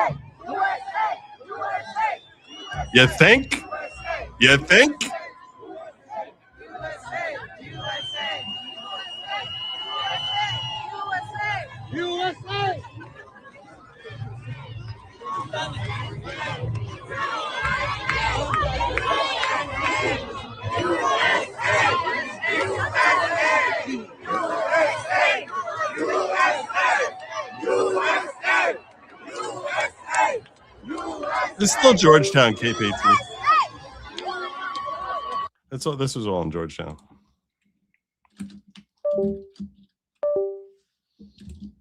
USA! You think? You think? USA! This is still Georgetown, KPT. That's all. This was all in Georgetown.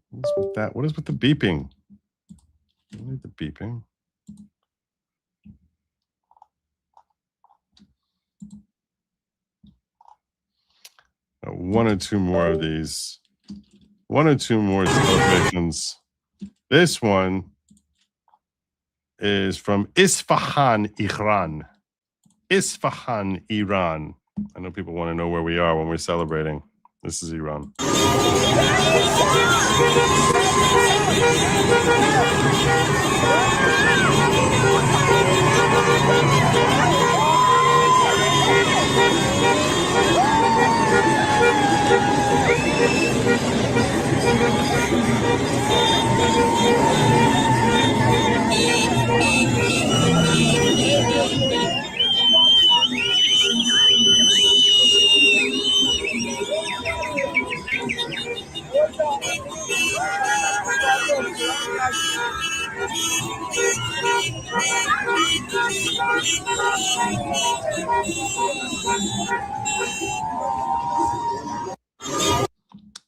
What's with that? What is with the beeping? I need the beeping. One or two more of these. One or two more celebrations. This one is from Isfahan, Iran. Isfahan, Iran. I know people want to know where we are when we're celebrating. This is Iran.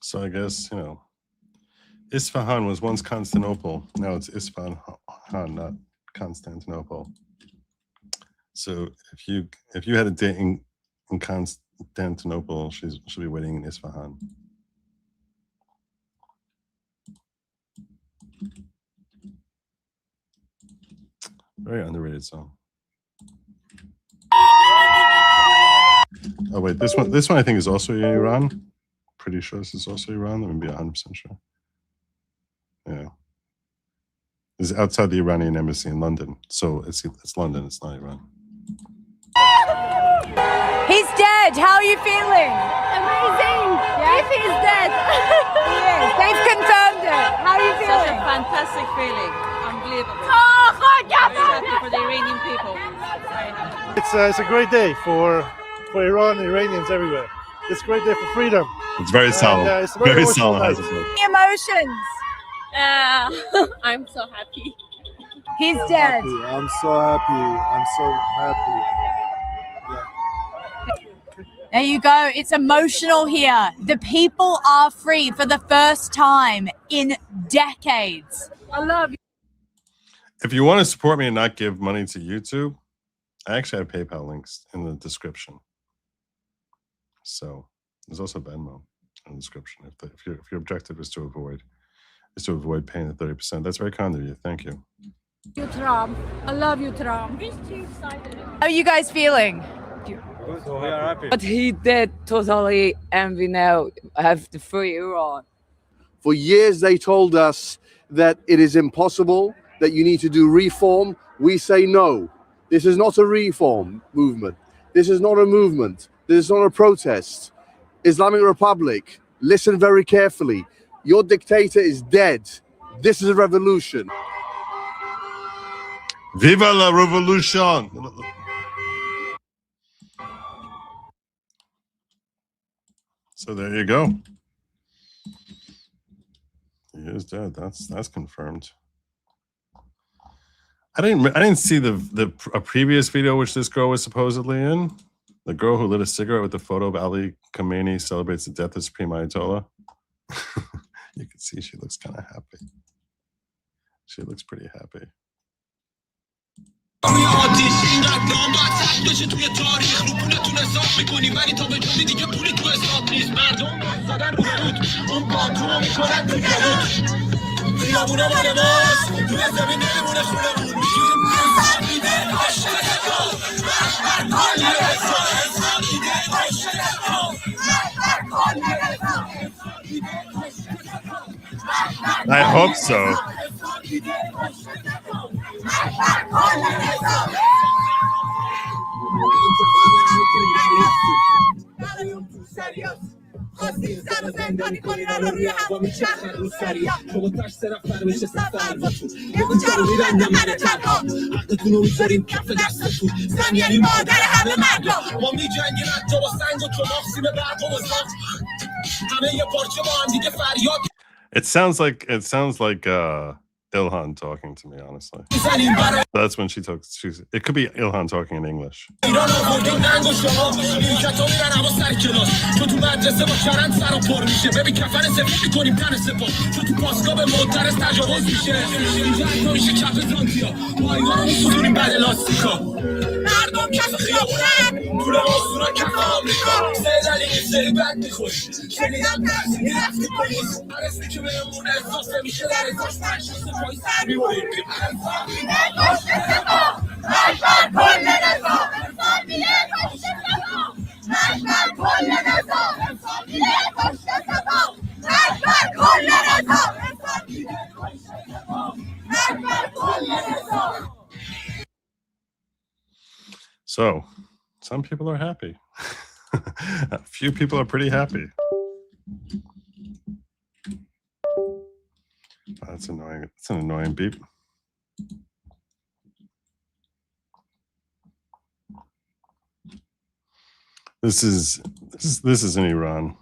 So I guess, Isfahan was once Constantinople. Now it's Isfahan, not Constantinople. So if you had a date in Constantinople, she'll be waiting in Isfahan. Very underrated song. Oh wait, this one I think is also in Iran. Pretty sure this is also Iran. Let me be 100% sure. Yeah, this is outside the Iranian embassy in London, so it's London. It's not Iran. He's dead. How are you feeling? Amazing. Yes, he's dead. Yes, they've confirmed it. How are you feeling? Such a fantastic feeling. Unbelievable. Oh, Very happy for the Iranian people. Very happy. It's a great day for Iran and Iranians everywhere. It's a great day for freedom. It's very solemn. It's very solemn. Emotions. I'm so happy. He's dead. I'm so happy. I'm so happy. There you go. It's emotional here. The people are free for the first time in decades. I love you. If you want to support me and not give money to YouTube, I actually have PayPal links in the description. So there's also Venmo in the description. If your objective is to avoid paying the 30%, that's very kind of you. Thank you. You, Trump. I love you, Trump. He's too excited. How are you guys feeling? So we are happy. But he did totally, and we now have to free Iran. For years, they told us that it is impossible, that you need to do reform. We say no. This is not a reform movement. This is not a movement. This is not a protest. Islamic Republic, listen very carefully. Your dictator is dead. This is a revolution. Viva la revolution! So there you go. He is dead. That's confirmed. I didn't see a previous video which this girl was supposedly in. The girl who lit a cigarette with the photo of Ali Khamenei celebrates the death of Supreme Ayatollah. You can see she looks kind of happy. She looks pretty happy. I hope so. It sounds like Ilhan talking to me, honestly. That's when she talks. It could be Ilhan talking in English. So, some people are happy. A few people are pretty happy. That's annoying. It's an annoying beep. This is in Iran.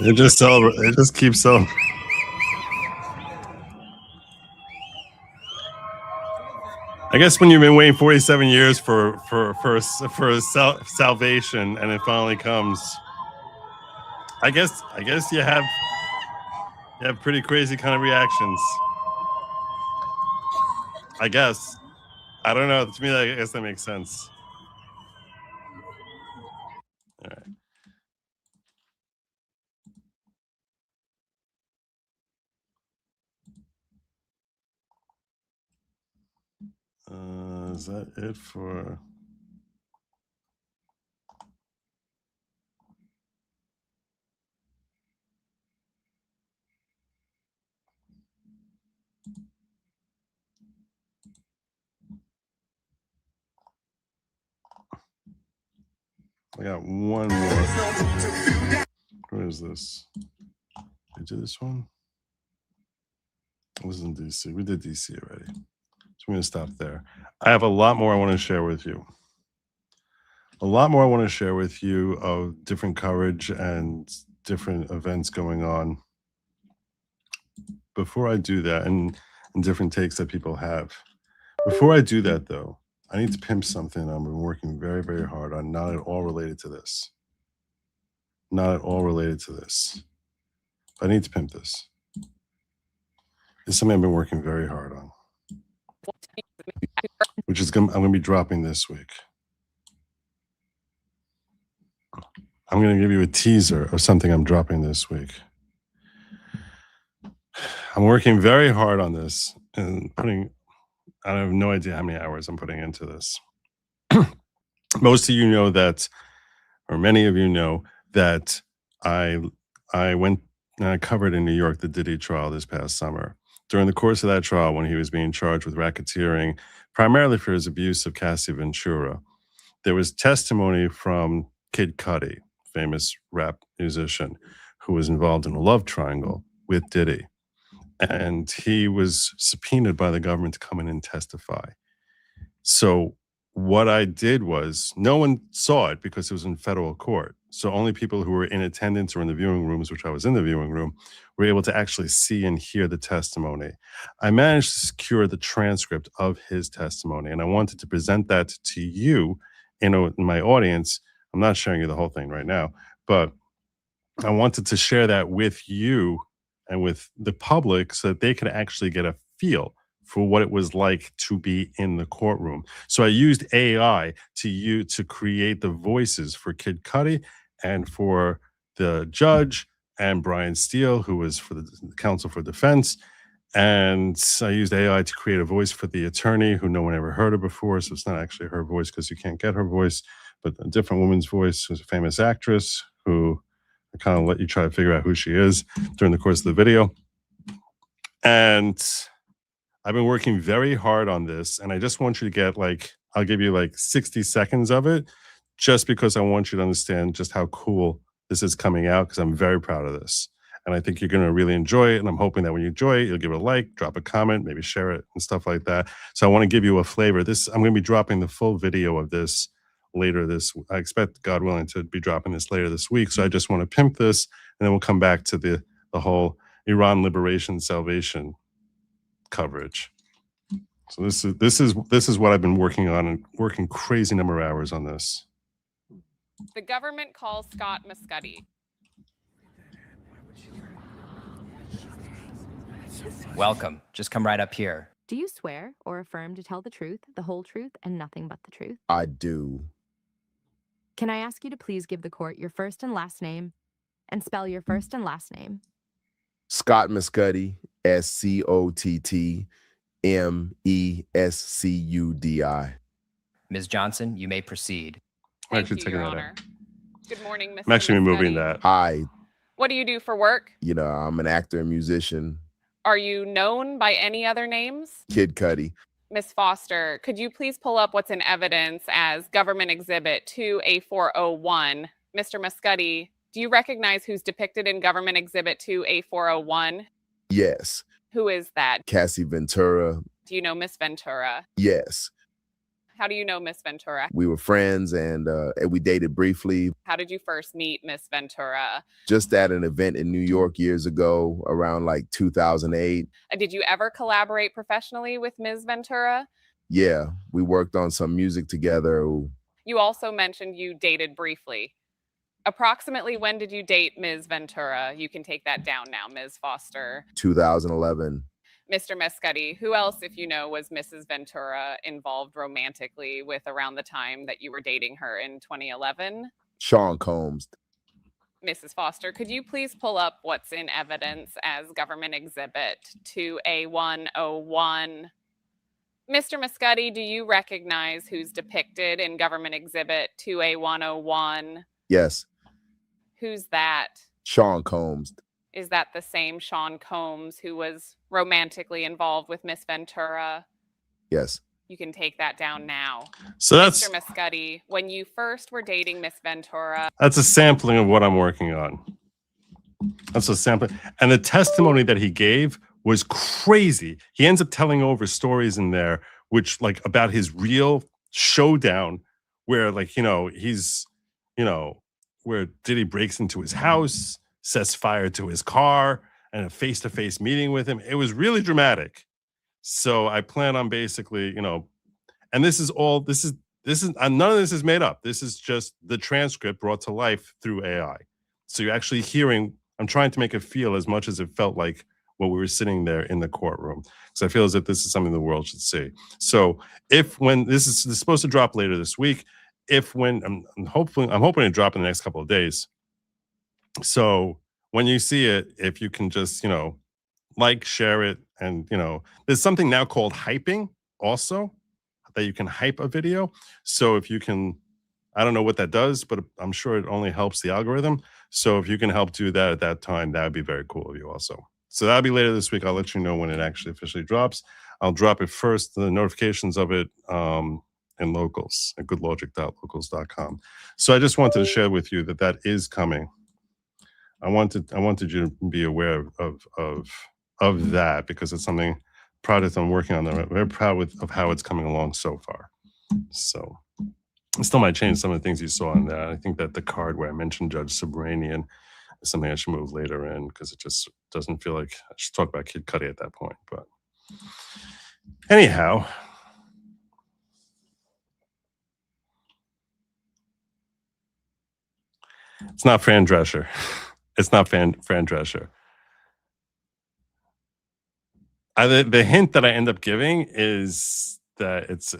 It just keeps celebrating. I guess when you've been waiting 47 years for salvation and it finally comes, I guess you have pretty crazy kind of reactions. I guess. I don't know. To me, I guess that makes sense. All right. Is that it for? I got one more. Where is this? Did I do this one? It was in DC. We did DC already. So I'm going to stop there. I have a lot more I want to share with you. A lot more I want to share with you of different coverage and different events going on. Before I do that, and different takes that people have. Before I do that, though, I need to pimp something I've been working very, very hard on, not at all related to this. Not at all related to this. I need to pimp this. It's something I've been working very hard on, which is I'm going to be dropping this week. I'm going to give you a teaser of something I'm dropping this week. I'm working very hard on this and I have no idea how many hours I'm putting into this. Most of you know that, or many of you know that I went and I covered in New York the Diddy trial this past summer. During the course of that trial, when he was being charged with racketeering, primarily for his abuse of Cassie Ventura, there was testimony from Kid Cudi, famous rap musician, who was involved in a love triangle with Diddy. And he was subpoenaed by the government to come in and testify. So what I did was, no one saw it because it was in federal court. So only people who were in attendance or in the viewing rooms, which I was in the viewing room, were able to actually see and hear the testimony. I managed to secure the transcript of his testimony, and I wanted to present that to you in my audience. I'm not sharing you the whole thing right now, but I wanted to share that with you and with the public so that they could actually get a feel for what it was like to be in the courtroom. So I used AI to create the voices for Kid Cudi and for the judge and Brian Steele, who was for the counsel for defense. And I used AI to create a voice for the attorney who no one ever heard of before. So it's not actually her voice because you can't get her voice, but a different woman's voice who's a famous actress who I kind of let you try to figure out who she is during the course of the video. And I've been working very hard on this, and I just want you to get I'll give you 60 seconds of it, just because I want you to understand just how cool this is coming out, because I'm very proud of this. And I think you're going to really enjoy it, and I'm hoping that when you enjoy it, you'll give it a like, drop a comment, maybe share it, and stuff like that. So I want to give you a flavor. I'm going to be dropping the full video of this later I expect, God willing, to be dropping this later this week. So I just want to pimp this, and then we'll come back to the whole Iran liberation salvation coverage. So this is what I've been working on, and working crazy number of hours on this. The government calls Scott Muscati. Welcome. Just come right up here. Do you swear or affirm to tell the truth, the whole truth, and nothing but the truth? I do. Can I ask you to please give the court your first and last name and spell your first and last name? Scott Muscati, SCOTTMESCUDI. Ms. Johnson, you may proceed. I'm actually taking that out. Good morning, Mr. I'm actually Muscati. removing that. Hi. What do you do for work? I'm an actor and musician. Are you known by any other names? Kid Cudi. Miss Foster, could you please pull up what's in evidence as Government Exhibit 2A401? Mr. Muscati, do you recognize who's depicted in Government Exhibit 2A401? Yes. Who is that? Cassie Ventura. Do you know Miss Ventura? Yes. How do you know Miss Ventura? We were friends, and we dated briefly. How did you first meet Miss Ventura? Just at an event in New York years ago, around 2008. Did you ever collaborate professionally with Ms. Ventura? Yeah, we worked on some music together. You also mentioned you dated briefly. Approximately when did you date Ms. Ventura? You can take that down now, Ms. Foster. 2011. Mr. Muscati, who else, if you know, was Mrs. Ventura involved romantically with around the time that you were dating her in 2011? Sean Combs. Mrs. Foster, could you please pull up what's in evidence as Government Exhibit 2A101? Mr. Muscati, do you recognize who's depicted in Government Exhibit 2A101? Yes. Who's that? Sean Combs. Is that the same Sean Combs who was romantically involved with Miss Ventura? Yes. You can take that down now. So that's Mr. Muscati, when you first were dating Miss Ventura. That's a sampling of what I'm working on. That's a sampling. And the testimony that he gave was crazy. He ends up telling over stories in there, which about his real showdown where he's, where Diddy breaks into his house, sets fire to his car and a face-to-face meeting with him. It was really dramatic. So I plan on basically, you know, and this is none of this is made up. This is just the transcript brought to life through AI. So you're actually hearing, I'm trying to make it feel as much as it felt like when we were sitting there in the courtroom. Because I feel as if this is something the world should see. So when this is supposed to drop later this week, I'm hoping to drop in the next couple of days. So when you see it, if you can just, you know, like, share it, and, you know, there's something now called hyping also, that you can hype a video. So if you can, I don't know what that does, but I'm sure it only helps the algorithm. So if you can help do that at that time, that would be very cool of you also. So that'll be later this week. I'll let you know when it actually officially drops. I'll drop it first, the notifications of it in locals at goodlogic.locals.com. So I just wanted to share with you that is coming. I wanted you to be aware of that, because it's something project I'm working on. I'm very proud of how it's coming along so far. So it still might change some of the things you saw in that. I think that the card where I mentioned Judge Sobranian is something I should move later in, because it just doesn't feel like I should talk about Kid Cudi at that point. But anyhow, it's not Fran Drescher. It's not Fran Drescher. The hint that I end up giving is that it's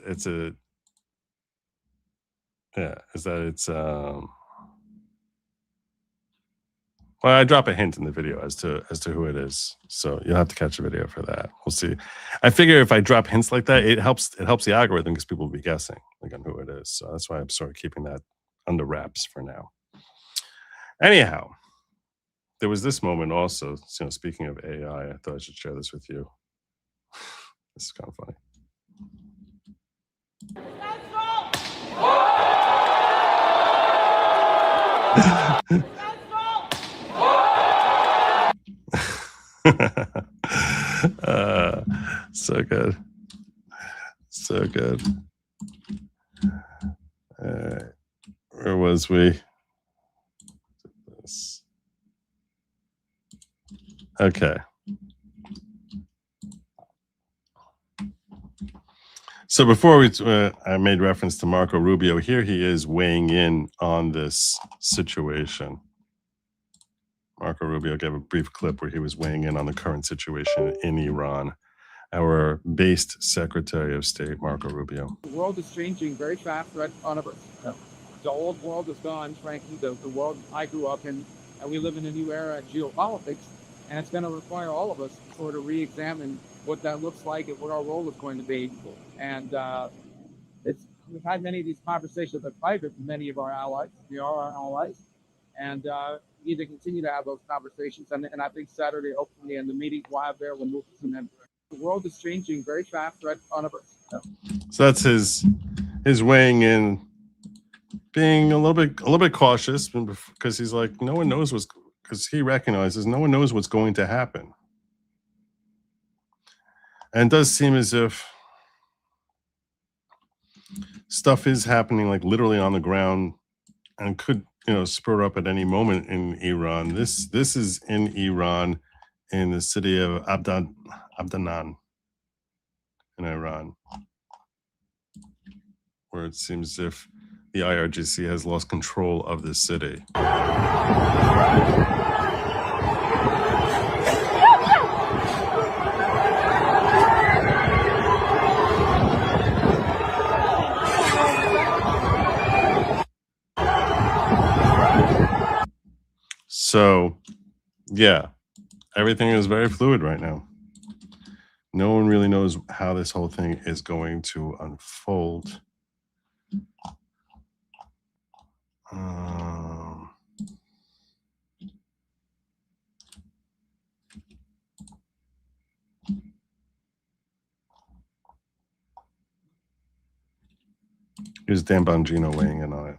well, I drop a hint in the video as to who it is. So you'll have to catch a video for that. We'll see. I figure if I drop hints like that, it helps the algorithm, because people will be guessing like on who it is. So that's why I'm sort of keeping that under wraps for now. Anyhow, there was this moment also, you know, speaking of AI, I thought I should share this with you. This is kind of funny. So good. So good. Where was we? Okay. So before I made reference to Marco Rubio. Here he is weighing in on this situation. Marco Rubio gave a brief clip where he was weighing in on the current situation in Iran. Our based Secretary of State, Marco Rubio. The world is changing very fast right in front of us. The old world is gone, frankly, the world I grew up in, and we live in a new era of geopolitics, and it's going to require all of us to sort of re-examine what that looks like and what our role is going to be. And we've had many of these conversations in private with many of our allies. We are our allies, and we need to continue to have those conversations. And I think Saturday, hopefully, in the meeting we'll have there, we'll move to some end. The world is changing very fast right in front of us. So that's his weighing in, being a little bit cautious, because he's like, no one knows because he recognizes no one knows what's going to happen. And it does seem as if stuff is happening like literally on the ground and could, you know, spur up at any moment in Iran. This is in Iran, in the city of Abdanan in Iran, where it seems as if the IRGC has lost control of the city. So, yeah, everything is very fluid right now. No one really knows how this whole thing is going to unfold. Here's Dan Bongino weighing in on it.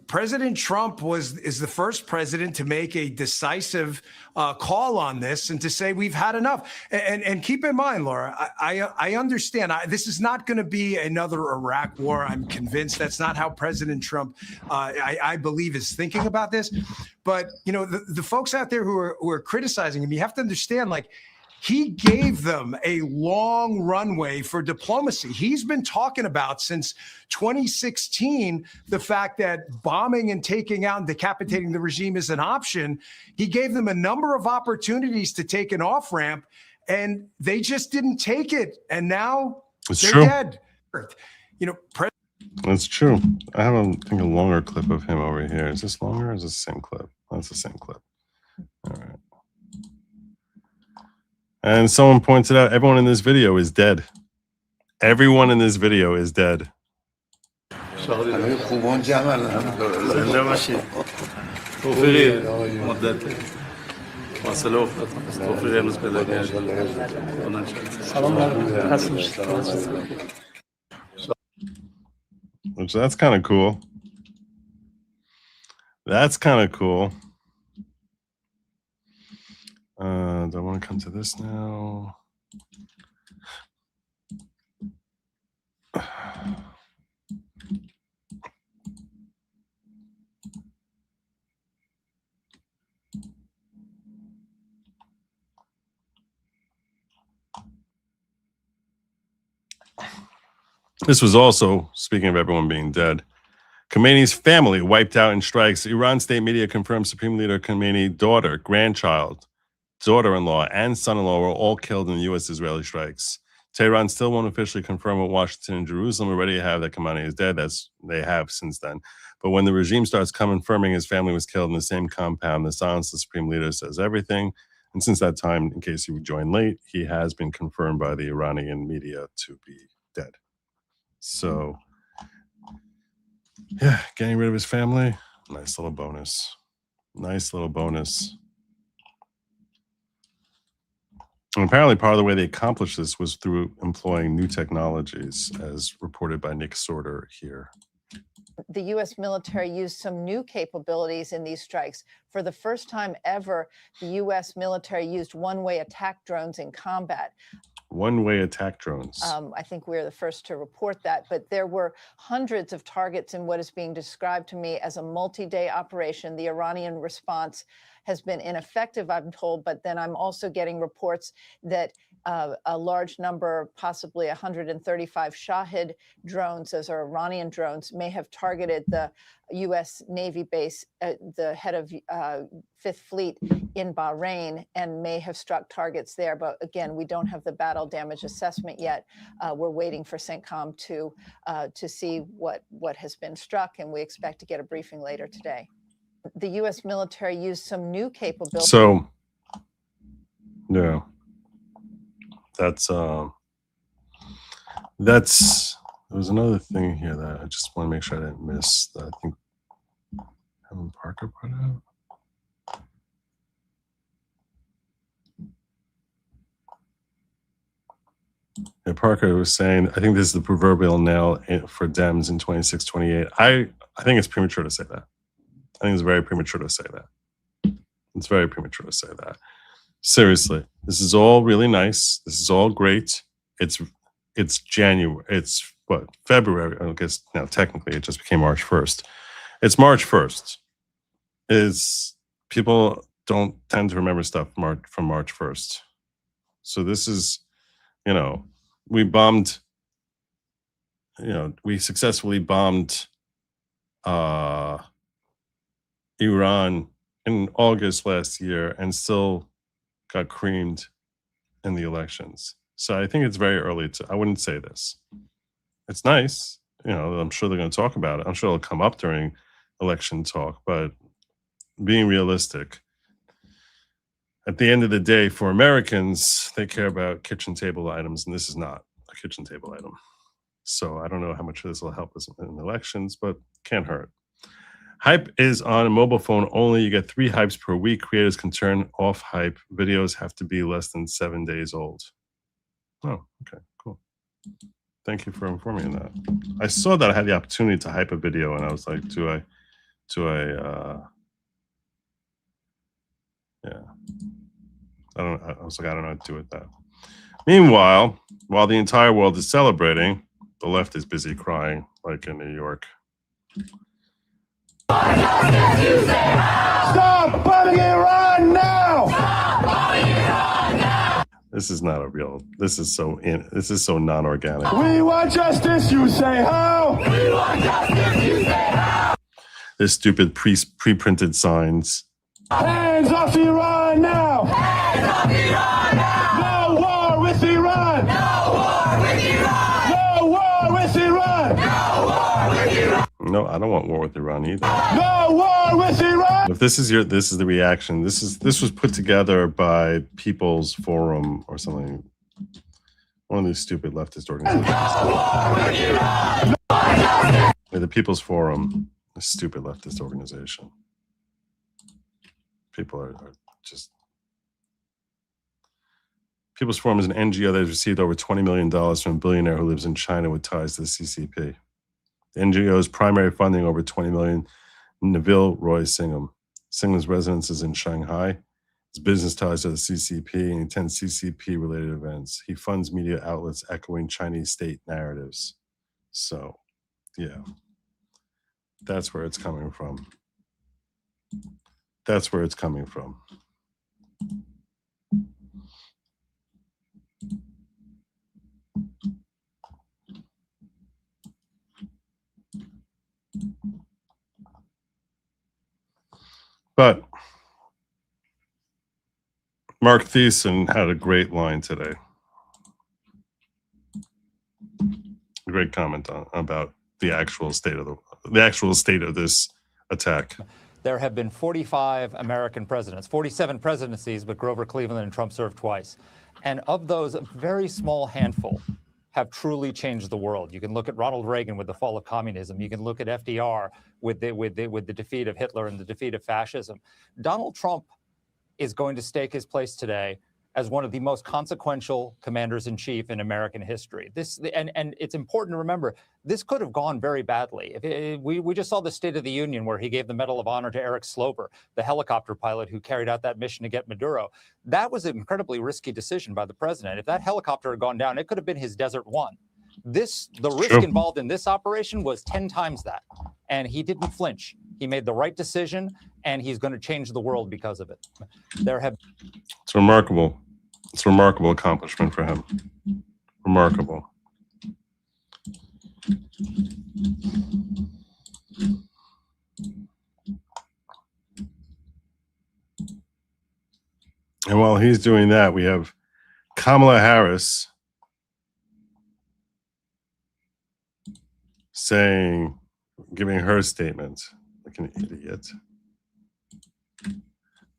President Trump is the first president to make a decisive call on this and to say we've had enough. And keep in mind, Laura, I understand this is not going to be another Iraq war. I'm convinced that's not how President Trump, I believe, is thinking about this. But the folks out there who are criticizing him, you have to understand, like, he gave them a long runway for diplomacy. He's been talking about since 2016 the fact that bombing and taking out and decapitating the regime is an option. He gave them a number of opportunities to take an off-ramp, and they just didn't take it. And now they're dead. That's true. I have, I think, a longer clip of him over here. Is this longer or is this the same clip? That's the same clip. All right. And someone pointed out everyone in this video is dead. Everyone in this video is dead. Which that's kind of cool. That's kind of cool. Do I want to come to this now? This was also, speaking of everyone being dead, Khamenei's family wiped out in strikes. Iran state media confirms Supreme Leader Khamenei daughter, grandchild, daughter-in-law, and son-in-law were all killed in U.S.-Israeli strikes. Tehran still won't officially confirm what Washington and Jerusalem already have that Khamenei is dead, as they have since then. But when the regime starts confirming his family was killed in the same compound, the silence of the Supreme Leader says everything. And since that time, in case you joined late, he has been confirmed by the Iranian media to be dead. So, yeah, getting rid of his family, nice little bonus. Nice little bonus. And apparently part of the way they accomplished this was through employing new technologies, as reported by Nick Sorter here. The U.S. military used some new capabilities in these strikes. For the first time ever, the U.S. military used one-way attack drones in combat. One-way attack drones. I think we're the first to report that, but there were hundreds of targets in what is being described to me as a multi-day operation. The Iranian response has been ineffective, I'm told, but then I'm also getting reports that a large number, possibly 135 Shahid drones, those are Iranian drones, may have targeted the U.S. Navy base, the head of Fifth Fleet in Bahrain, and may have struck targets there. But again, we don't have the battle damage assessment yet. We're waiting for CENTCOM to see what has been struck, and we expect to get a briefing later today. The U.S. military used some new capabilities. So, yeah, there was another thing here that I just want to make sure I didn't miss that I think Evan Parker put out. Yeah, Parker was saying, I think this is the proverbial nail for Dems in 26, 28. I think it's premature to say that. I think it's very premature to say that. It's very premature to say that. Seriously, this is all really nice. This is all great. It's January. It's what, February? I guess now technically it just became March 1st. It's March 1st. People don't tend to remember stuff from March 1st. So this is, we bombed, we successfully bombed Iran in August last year and still got creamed in the elections. So I think it's very early I wouldn't say this. It's nice. I'm sure they're going to talk about it. I'm sure it'll come up during election talk, but being realistic, at the end of the day, for Americans, they care about kitchen table items, and this is not a kitchen table item. So I don't know how much this will help us in elections, but can't hurt. Hype is on a mobile phone only. You get 3 hypes per week. Creators can turn off hype. Videos have to be less than 7 days old. Oh, okay, cool. Thank you for informing me of that. I saw that I had the opportunity to hype a video, and I was like, do I yeah. I was like, I don't know what to do with that. Meanwhile, while the entire world is celebrating, the left is busy crying, like in New York. Stop bombing Iran now! Stop bombing Iran now! This is not a real. This is so non-organic. We want justice, you say how? We want justice, you say how? This stupid pre-printed signs. Hands off Iran now! Hands off Iran now! No war with Iran! No war with Iran! No war with Iran! No war with Iran! No, I don't want war with Iran either. No war with Iran! If this is the reaction. This was put together by People's Forum or something. One of these stupid leftist organizations. No war with Iran! The People's Forum, a stupid leftist organization. People are just. People's Forum is an NGO that has received over $20 million from a billionaire who lives in China with ties to the CCP. The NGO's primary funding, over $20 million, Neville Roy Singham. Singham's residence is in Shanghai. His business ties to the CCP and he attends CCP-related events. He funds media outlets echoing Chinese state narratives. So, yeah, that's where it's coming from. That's where it's coming from. But Mark Thiessen had a great line today. A great comment about the actual state of this attack. There have been 45 American presidents, 47 presidencies, but Grover Cleveland and Trump served twice. And of those, a very small handful have truly changed the world. You can look at Ronald Reagan with the fall of communism. You can look at FDR with the defeat of Hitler and the defeat of fascism. Donald Trump is going to stake his place today as one of the most consequential commanders-in-chief in American history. And it's important to remember, this could have gone very badly. We just saw the State of the Union where he gave the Medal of Honor to Eric Sloper, the helicopter pilot who carried out that mission to get Maduro. That was an incredibly risky decision by the president. If that helicopter had gone down, it could have been his Desert One. The risk involved in this operation was 10 times that. And he didn't flinch. He made the right decision, and he's going to change the world because of it. It's remarkable. It's a remarkable accomplishment for him. Remarkable. And while he's doing that, we have Kamala Harris giving her statement like an idiot.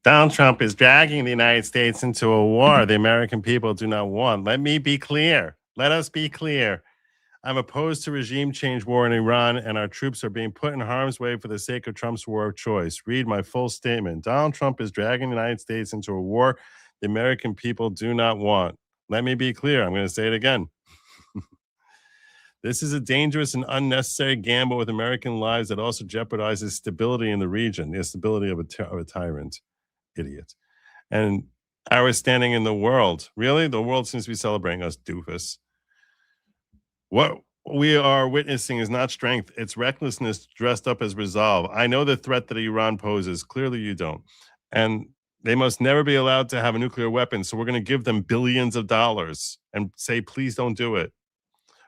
Donald Trump is dragging the United States into a war the American people do not want. Let me be clear. Let us be clear. I'm opposed to regime change war in Iran, and our troops are being put in harm's way for the sake of Trump's war of choice. Read my full statement. Donald Trump is dragging the United States into a war the American people do not want. Let me be clear. I'm going to say it again. This is a dangerous and unnecessary gamble with American lives that also jeopardizes stability in the region, the stability of a tyrant. Idiot. And our standing in the world. Really? The world seems to be celebrating us, doofus. What we are witnessing is not strength. It's recklessness dressed up as resolve. I know the threat that Iran poses. Clearly you don't. And they must never be allowed to have a nuclear weapon. So we're going to give them billions of dollars and say, please don't do it.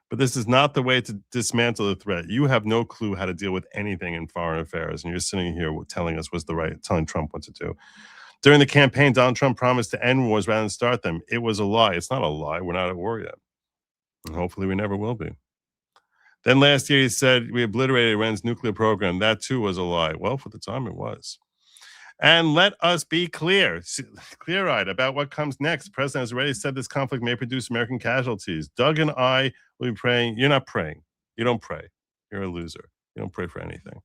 But this is not the way to dismantle the threat. You have no clue how to deal with anything in foreign affairs. And you're sitting here telling Trump what to do. During the campaign, Donald Trump promised to end wars rather than start them. It was a lie. It's not a lie. We're not at war yet. And hopefully we never will be. Then last year he said we obliterated Iran's nuclear program. That too was a lie. Well, for the time it was. And let us be clear-eyed about what comes next. The president has already said this conflict may produce American casualties. Doug and I will be praying. You're not praying. You don't pray. You're a loser. You don't pray for anything.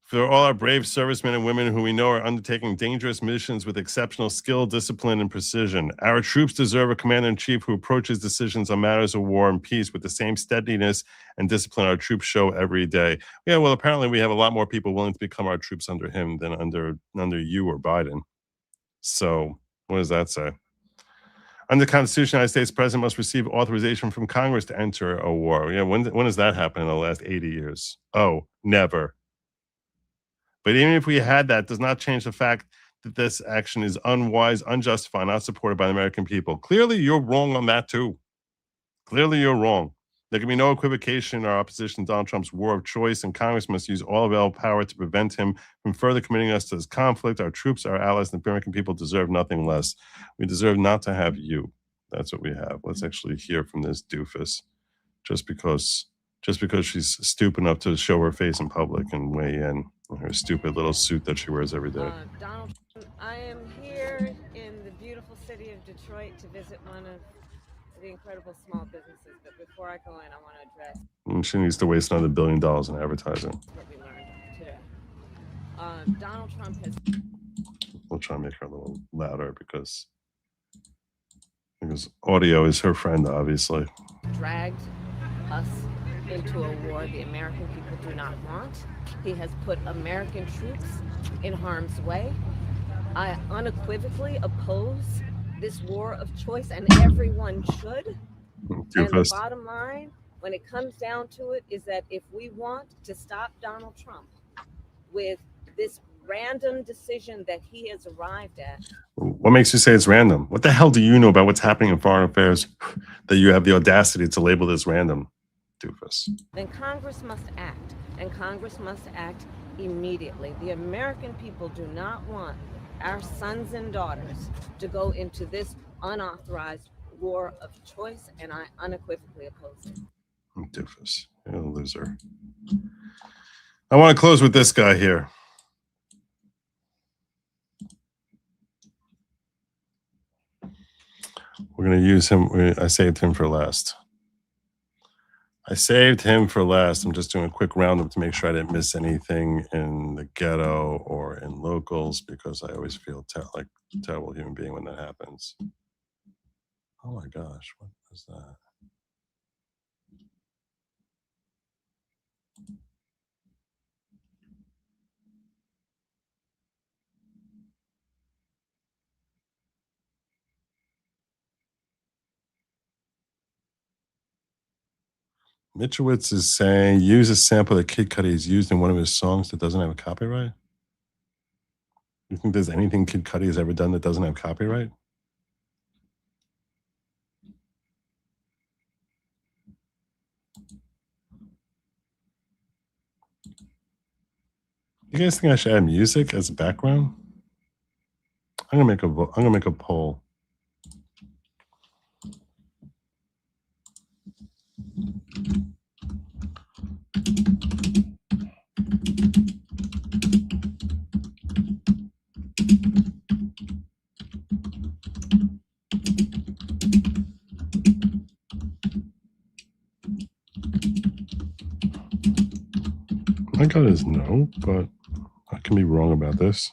For all our brave servicemen and women who we know are undertaking dangerous missions with exceptional skill, discipline, and precision. Our troops deserve a commander-in-chief who approaches decisions on matters of war and peace with the same steadiness and discipline our troops show every day. Yeah, well, apparently we have a lot more people willing to become our troops under him than under you or Biden. So what does that say? Under the Constitution, the United States president must receive authorization from Congress to enter a war. Yeah, when has that happened in the last 80 years? Oh, never. But even if we had that, does not change the fact that this action is unwise, unjustified, not supported by the American people. Clearly, you're wrong on that too. Clearly, you're wrong. There can be no equivocation in our opposition to Donald Trump's war of choice, and Congress must use all available power to prevent him from further committing us to this conflict. Our troops, our allies, and the American people deserve nothing less. We deserve not to have you. That's what we have. Let's actually hear from this doofus, just because she's stupid enough to show her face in public and weigh in her stupid little suit that she wears every day. Donald, I am here in the beautiful city of Detroit to visit one of the incredible small businesses. But before I go in, I want to address. And she needs to waste another $1 billion in advertising. What we learned today. Donald Trump has. We'll try and make her a little louder because audio is her friend, obviously. Dragged us into a war the American people do not want. He has put American troops in harm's way. I unequivocally oppose this war of choice, and everyone should. And the bottom line, when it comes down to it, is that if we want to stop Donald Trump with this random decision that he has arrived at. What makes you say it's random? What the hell do you know about what's happening in foreign affairs that you have the audacity to label this random? Doofus. Then Congress must act, and Congress must act immediately. The American people do not want our sons and daughters to go into this unauthorized war of choice, and I unequivocally oppose it. Doofus. You're a loser. I want to close with this guy here. We're going to use him. I saved him for last. I'm just doing a quick roundup to make sure I didn't miss anything in the ghetto or in locals, because I always feel like a terrible human being when that happens. Oh my gosh, what is that? Mitchowitz is saying, use a sample that Kid Cudi has used in one of his songs that doesn't have a copyright. You think there's anything Kid Cudi has ever done that doesn't have copyright? You guys think I should add music as a background? I'm gonna make a poll. My gut is no, but I can be wrong about this.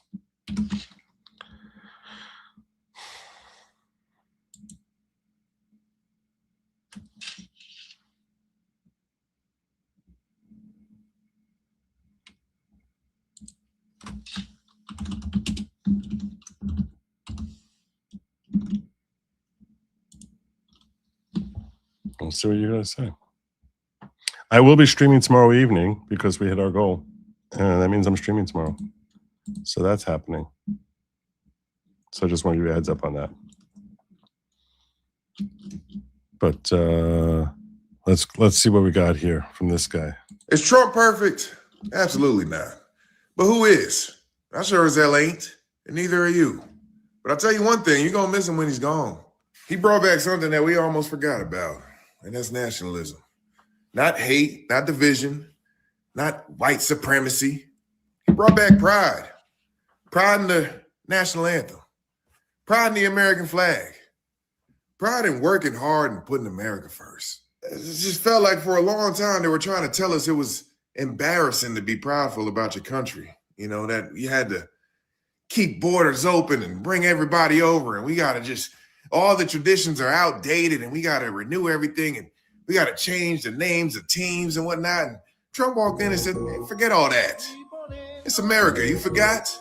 Let's see what you're gonna say. I will be streaming tomorrow evening because we hit our goal. And that means I'm streaming tomorrow. So that's happening. So I just want to give you a heads up on that. But let's see what we got here from this guy. Is Trump perfect? Absolutely not. But who is? I sure as hell ain't. And neither are you. But I'll tell you one thing, you're gonna miss him when he's gone. He brought back something that we almost forgot about, and that's nationalism. Not hate, not division, not white supremacy. He brought back pride. Pride in the national anthem. Pride in the American flag. Pride in working hard and putting America first. It just felt like for a long time they were trying to tell us it was embarrassing to be proudful about your country. You know, that you had to keep borders open and bring everybody over, and we got to just, all the traditions are outdated and we got to renew everything, and we got to change the names of teams and whatnot. And Trump walked in and said, hey, forget all that. It's America. You forgot?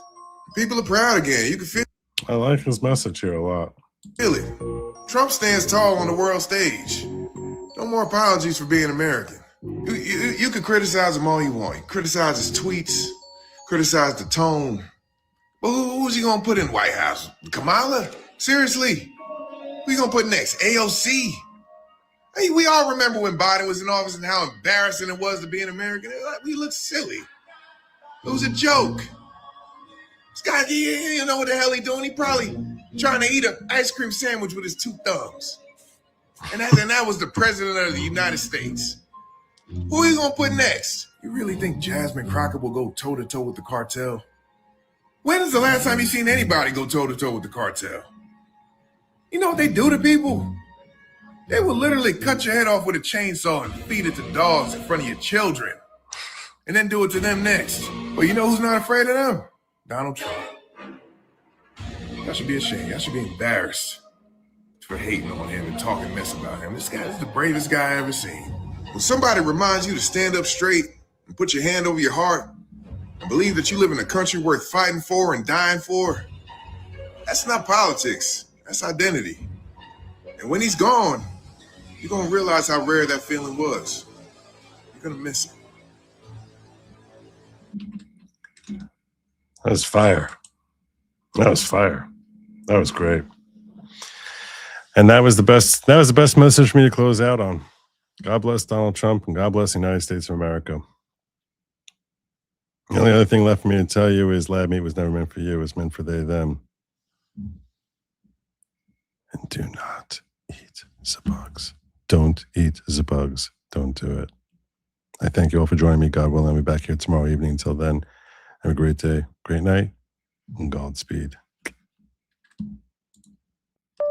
People are proud again. You can feel I like his message here a lot. it. Trump stands tall on the world stage. No more apologies for being American. You can criticize him all you want. You criticize his tweets, criticize the tone. But who's he going to put in the White House? Kamala? Seriously? Who you going to put next? AOC? Hey, we all remember when Biden was in office and how embarrassing it was to be an American. We looked silly. It was a joke. This guy, he don't know what the hell he doing. He probably trying to eat an ice cream sandwich with his 2 thumbs. And that was the president of the United States. Who are you going to put next? You really think Jasmine Crockett will go toe-to-toe with the cartel? When is the last time you seen anybody go toe-to-toe with the cartel? You know what they do to people? They will literally cut your head off with a chainsaw and feed it to dogs in front of your children. And then do it to them next. But you know who's not afraid of them? Donald Trump. Y'all should be ashamed. Y'all should be embarrassed for hating on him and talking mess about him. This guy is the bravest guy I ever seen. When somebody reminds you to stand up straight and put your hand over your heart and believe that you live in a country worth fighting for and dying for, that's not politics. That's identity. And when he's gone, you're going to realize how rare that feeling was. You're going to miss it. That was fire. That was fire. That was great. And that was the best message for me to close out on. God bless Donald Trump and God bless the United States of America. The only other thing left for me to tell you is lab meat was never meant for you. It was meant for they, them. And do not eat the bugs. Don't eat the bugs. Don't do it. I thank you all for joining me. God willing, I'll be back here tomorrow evening. Until then, have a great day, great night, and Godspeed.